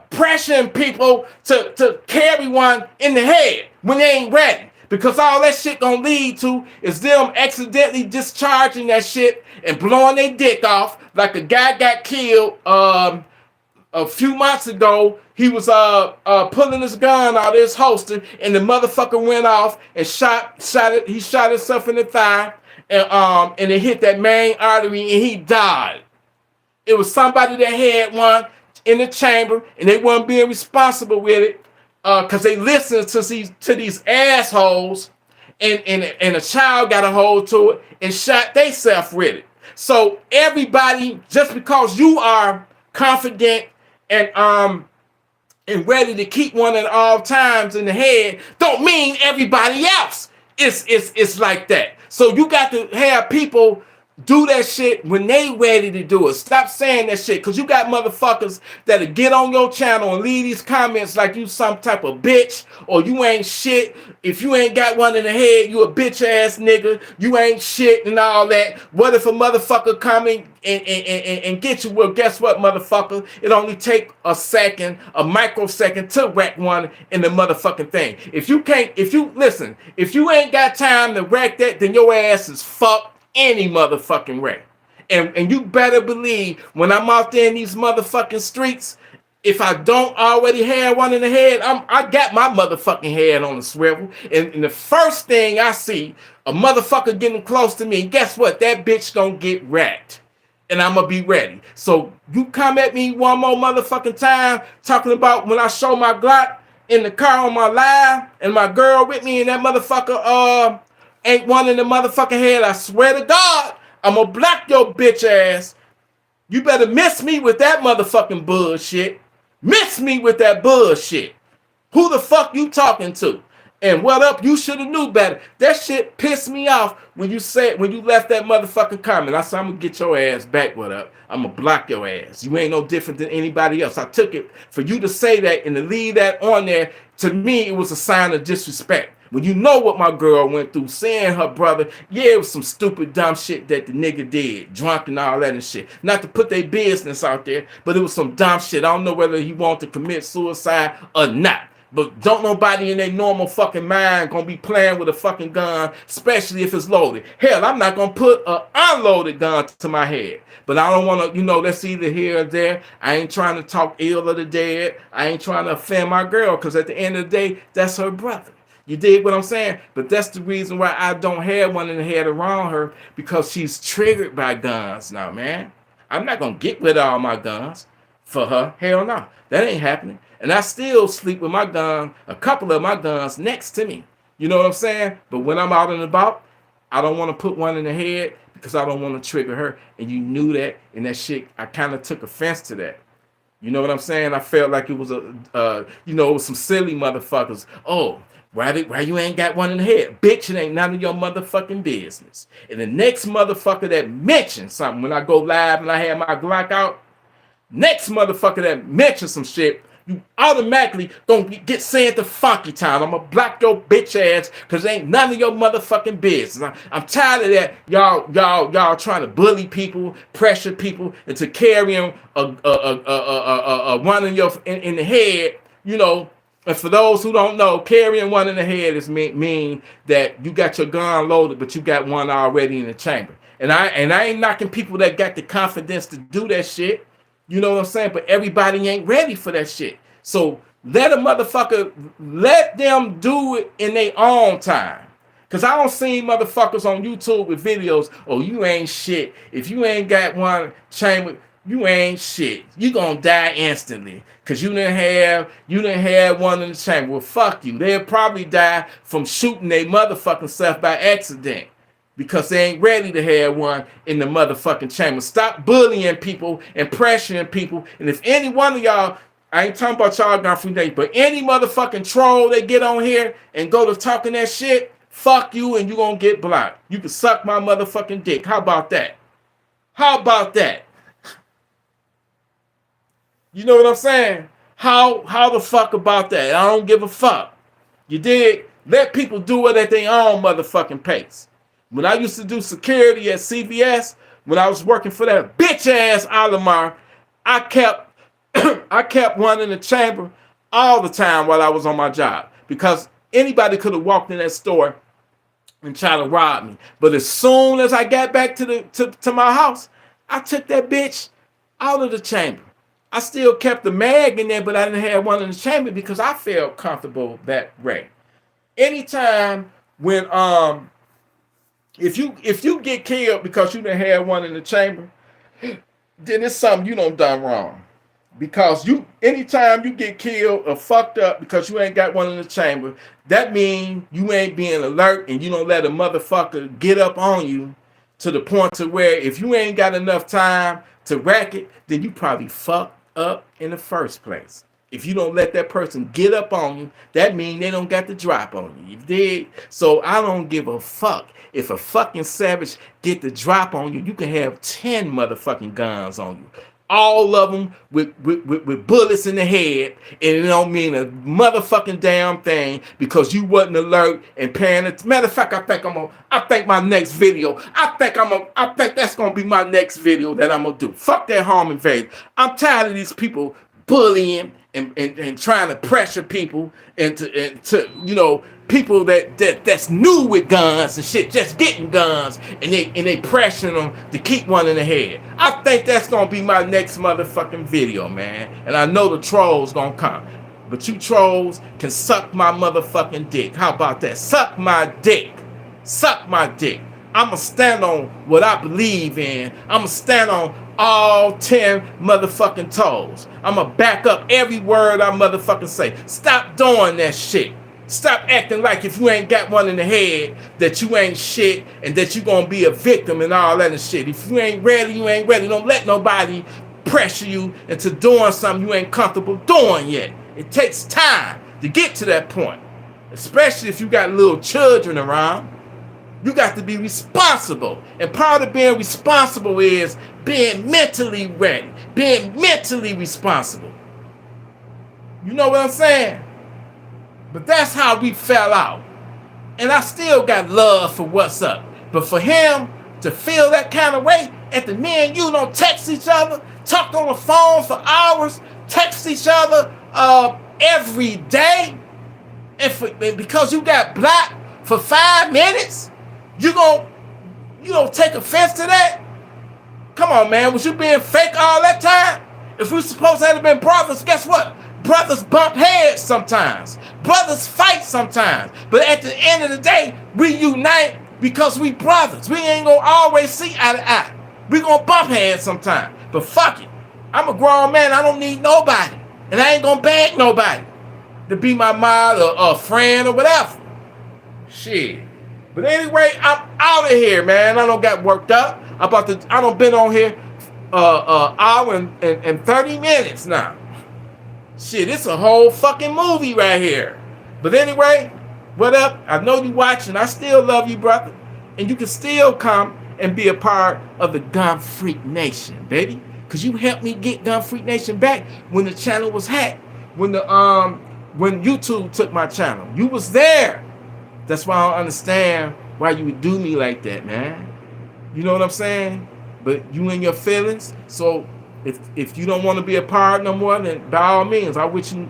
pressuring people to carry one in the head when they ain't ready. Because all that shit gonna lead to is them accidentally discharging that shit and blowing their dick off. Like a guy got killed a few months ago. He was pulling his gun out of his holster, and the motherfucker went off and shot it. He shot himself in the thigh, and it hit that main artery, and he died. It was somebody that had one in the chamber, and they weren't being responsible with it. Because they listened to these assholes, and a child got a hold to it and shot theyself with it. So everybody, just because you are confident and ready to keep one at all times in the head, don't mean everybody else is like that. So you got to have people do that shit when they ready to do it. Stop saying that shit, because you got motherfuckers that'll get on your channel and leave these comments like you some type of bitch, or you ain't shit. If you ain't got one in the head, you a bitch ass nigga. You ain't shit and all that. What if a motherfucker come in and get you? Well, guess what, motherfucker? It only take a second, a microsecond to wreck one in the motherfucking thing. If you ain't got time to wreck that, then your ass is fucked any motherfucking way. And you better believe when I'm out there in these motherfucking streets, if I don't already have one in the head, I got my motherfucking head on the swivel. And the first thing I see, a motherfucker getting close to me, guess what? That bitch gonna get wrecked. And I'm gonna be ready. So you come at me one more motherfucking time talking about when I show my Glock in the car on my live and my girl with me and that motherfucker ain't one in the motherfucking head, I swear to God, I'm gonna block your bitch ass. You better miss me with that motherfucking bullshit. Miss me with that bullshit. Who the fuck you talking to? And what up? You should have knew better. That shit pissed me off when you left that motherfucking comment. I said, I'm gonna get your ass back. What up? I'm gonna block your ass. You ain't no different than anybody else. I took it for you to say that and to leave that on there. To me, it was a sign of disrespect. When you know what my girl went through, saying her brother, yeah, it was some stupid, dumb shit that the nigga did, drunk and all that and shit. Not to put their business out there, but it was some dumb shit. I don't know whether he wanted to commit suicide or not. But don't nobody in their normal fucking mind gonna be playing with a fucking gun, especially if it's loaded. Hell, I'm not gonna put an unloaded gun to my head. But I don't want to, that's either here or there. I ain't trying to talk ill of the dead. I ain't trying to offend my girl, because at the end of the day, that's her brother. You dig what I'm saying? But that's the reason why I don't have one in the head around her, because she's triggered by guns now, man. I'm not going to get rid of all my guns for her. Hell no. That ain't happening. And I still sleep with my gun, a couple of my guns next to me. You know what I'm saying? But when I'm out and about, I don't want to put one in the head because I don't want to trigger her. And you knew that, and that shit, I kind of took offense to that. You know what I'm saying? I felt like it was it was some silly motherfuckers. Oh, why you ain't got one in the head? Bitch, it ain't none of your motherfucking business. And the next motherfucker that mentions something, when I go live and I have my Glock out, next motherfucker that mentions some shit, you automatically gonna get sent to funky time. I'm gonna block your bitch ass because ain't none of your motherfucking business. I'm tired of that. Y'all trying to bully people, pressure people into carrying a one in the head. You know, and for those who don't know, carrying one in the head is mean that you got your gun loaded, but you got one already in the chamber. And I ain't knocking people that got the confidence to do that shit. You know what I'm saying? But everybody ain't ready for that shit. So let them do it in their own time. Because I don't see motherfuckers on YouTube with videos, oh, you ain't shit. If you ain't got one chamber, you ain't shit. You gonna die instantly. Because you didn't have one in the chamber. Well, fuck you. They'll probably die from shooting their motherfucking self by accident. Because they ain't ready to have one in the motherfucking chamber. Stop bullying people and pressuring people. And if any one of y'all, I ain't talking about y'all gun free days, but any motherfucking troll they get on here and go to talking that shit, fuck you and you gonna get blocked. You can suck my motherfucking dick. How about that? How about that? You know what I'm saying? How the fuck about that? I don't give a fuck. You dig? Let people do it at their own motherfucking pace. When I used to do security at CVS, when I was working for that bitch ass Alamar, I kept one in the chamber all the time while I was on my job because anybody could have walked in that store and tried to rob me. But as soon as I got back to my house, I took that bitch out of the chamber. I still kept the mag in there, but I didn't have one in the chamber because I felt comfortable that way. Anytime when if you get killed because you didn't have one in the chamber, then it's something you done wrong. Because anytime you get killed or fucked up because you ain't got one in the chamber, that means you ain't being alert and you don't let a motherfucker get up on you to the point to where if you ain't got enough time to rack it, then you probably fucked up in the first place. If you don't let that person get up on you, that means they don't got the drop on you. You dig? So I don't give a fuck. If a fucking savage get the drop on you, you can have 10 motherfucking guns on you. All of them with bullets in the head, and it don't mean a motherfucking damn thing because you wasn't alert and paying it. Matter of fact, I think my next video, I think that's gonna be my next video that I'm gonna do. Fuck that home invasion. I'm tired of these people bullying and trying to pressure people into people that's new with guns and shit, just getting guns, and they pressuring them to keep one in the head. I think that's gonna be my next motherfucking video, man. And I know the trolls gonna come. But you trolls can suck my motherfucking dick. How about that? Suck my dick. Suck my dick. I'ma stand on what I believe in. I'ma stand on all 10 motherfucking toes. I'ma back up every word I motherfucking say. Stop doing that shit. Stop acting like if you ain't got one in the head that you ain't shit and that you gonna be a victim and all that and shit. If you ain't ready, you ain't ready. Don't let nobody pressure you into doing something you ain't comfortable doing yet. It takes time to get to that point, especially if you got little children around. You got to be responsible. And part of being responsible is being mentally ready, being mentally responsible. You know what I'm saying? But that's how we fell out. And I still got love for what's up. But for him to feel that kind of way, after me and you don't text each other, talk on the phone for hours, text each other every day, and because you got blocked for 5 minutes, you gonna take offense to that? Come on, man. Was you being fake all that time? If we supposed to have been brothers, guess what? Brothers bump heads sometimes. Brothers fight sometimes. But at the end of the day, we unite because we brothers. We ain't gonna always see eye to eye. We gonna bump heads sometimes. But fuck it. I'm a grown man. I don't need nobody. And I ain't gonna beg nobody to be my mom or friend or whatever. Shit. But anyway, I'm out of here, man. I don't got worked up. I don't been on here hour and 30 minutes now. Shit, it's a whole fucking movie right here. But anyway, what up? I know you watching. I still love you, brother. And you can still come and be a part of the Gun Freak Nation, baby. Cause you helped me get Gun Freak Nation back when the channel was hacked. When YouTube took my channel. You was there. That's why I don't understand why you would do me like that, man. You know what I'm saying? But you in your feelings. So if you don't want to be a part no more, then by all means, I wish you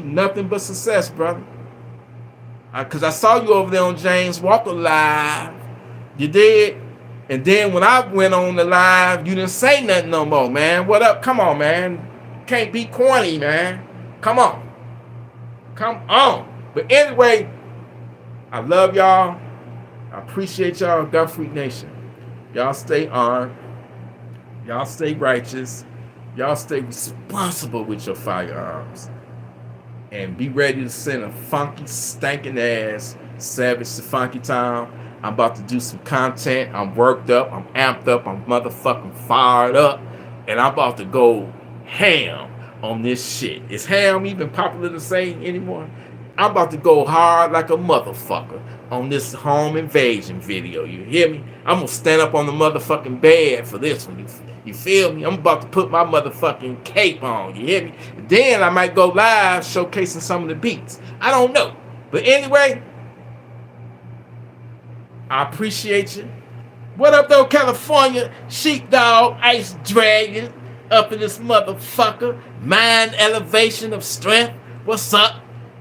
nothing but success, brother. Cause I saw you over there on James Walker Live. You did. And then when I went on the live, you didn't say nothing no more, man. What up? Come on, man. Can't be corny, man. Come on. Come on. But anyway, I love y'all. I appreciate y'all, Gun Freak Nation. Y'all stay armed. Y'all stay righteous. Y'all stay responsible with your firearms. And be ready to send a funky, stinking ass Savage to Funky Town. I'm about to do some content. I'm worked up. I'm amped up. I'm motherfucking fired up. And I'm about to go ham on this shit. Is ham even popular to say anymore? I'm about to go hard like a motherfucker on this home invasion video. You hear me? I'm going to stand up on the motherfucking bed for this one. You feel me? I'm about to put my motherfucking cape on. You hear me? Then I might go live showcasing some of the beats. I don't know. But anyway, I appreciate you. What up, though, California? Sheepdog, Ice Dragon, up in this motherfucker. Mind elevation of strength. What's up?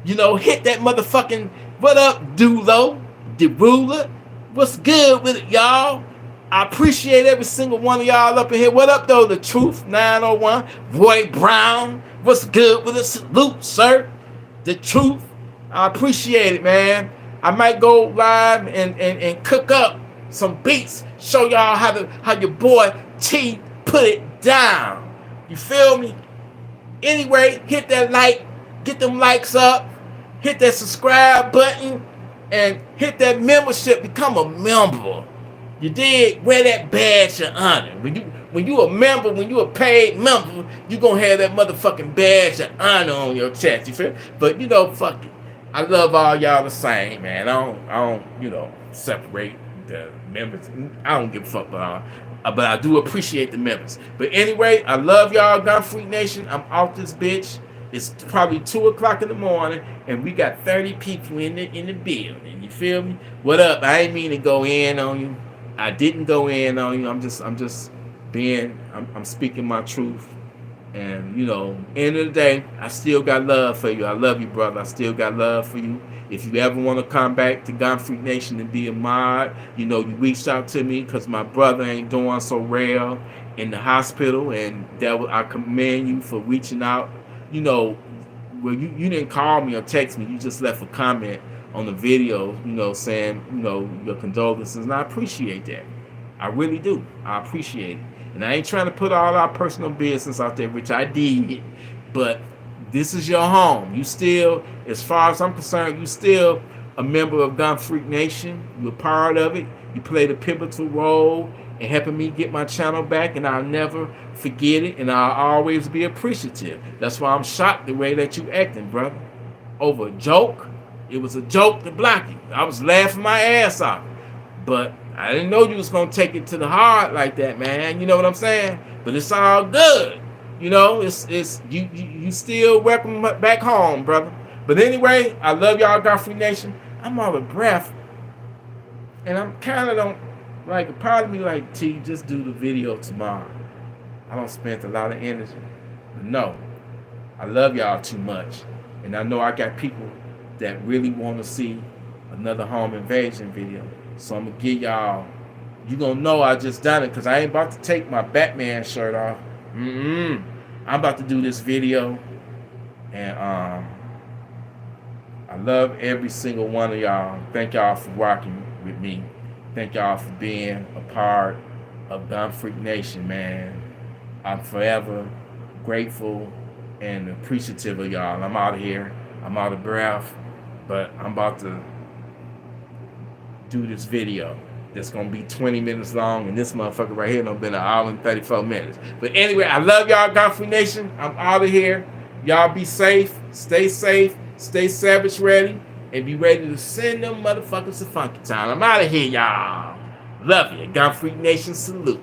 You know, hit that motherfucking, what up, Dulo, the ruler? What's good with it, y'all? I appreciate every single one of y'all up in here. What up, though, the Truth 901, Roy Brown? What's good with it? Salute, sir. The Truth. I appreciate it, man. I might go live and cook up some beats, show y'all how your boy T put it down. You feel me? Anyway, hit that like, get them likes up, hit that subscribe button, and hit that membership. Become a member. You did. Wear that badge of honor. When you a member, when you a paid member, you gonna have that motherfucking badge of honor on your chest. You feel? But you know, fuck it. I love all y'all the same, man. I don't, separate the members. I don't give a fuck about all. But I do appreciate the members. But anyway, I love y'all, Gun Freak Nation. I'm off this bitch. It's probably 2 o'clock in the morning, and we got 30 people in the building. You feel me? What up? I ain't mean to go in on you. I didn't go in on you. I'm speaking my truth. And, end of the day, I still got love for you. I love you, brother. I still got love for you. If you ever want to come back to Gun Freak Nation and be a mod, you reached out to me because my brother ain't doing so well in the hospital. And I commend you for reaching out. Well, you didn't call me or text me. You just left a comment on the video, saying, your condolences. And I appreciate that. I really do. I appreciate it. And I ain't trying to put all our personal business out there, which I did, but this is your home. You still, as far as I'm concerned, you still a member of Gun Freak Nation. You're part of it. You played a pivotal role in helping me get my channel back, and I'll never forget it, and I'll always be appreciative. That's why I'm shocked the way that you acting, brother. Over a joke. It was a joke to block you. I was laughing my ass off. But I didn't know you was gonna take it to the heart like that, man. You know what I'm saying? But it's all good. It's you still welcome back home, brother. But anyway, I love y'all, Gun Freak Nation. I'm out of breath, and I'm kind of don't like. Part of me like, T, just do the video tomorrow. I don't spend a lot of energy. But no, I love y'all too much, and I know I got people that really want to see another home invasion video. So I'm gonna give y'all, you gonna know I just done it because I ain't about to take my Batman shirt off. I'm about to do this video, and I love every single one of y'all. Thank y'all for rocking with me. Thank y'all for being a part of Gun Freak Nation, man. I'm forever grateful and appreciative of y'all. I'm out of here. I'm out of breath, but I'm about to do this video that's gonna be 20 minutes long, and this motherfucker right here done been an hour and 34 minutes. But anyway, I love y'all, Gun Free Nation. I'm out of here. Y'all be safe, stay savage ready, and be ready to send them motherfuckers to Funky Town. I'm out of here, y'all. Love you. Gun Free Nation, salute.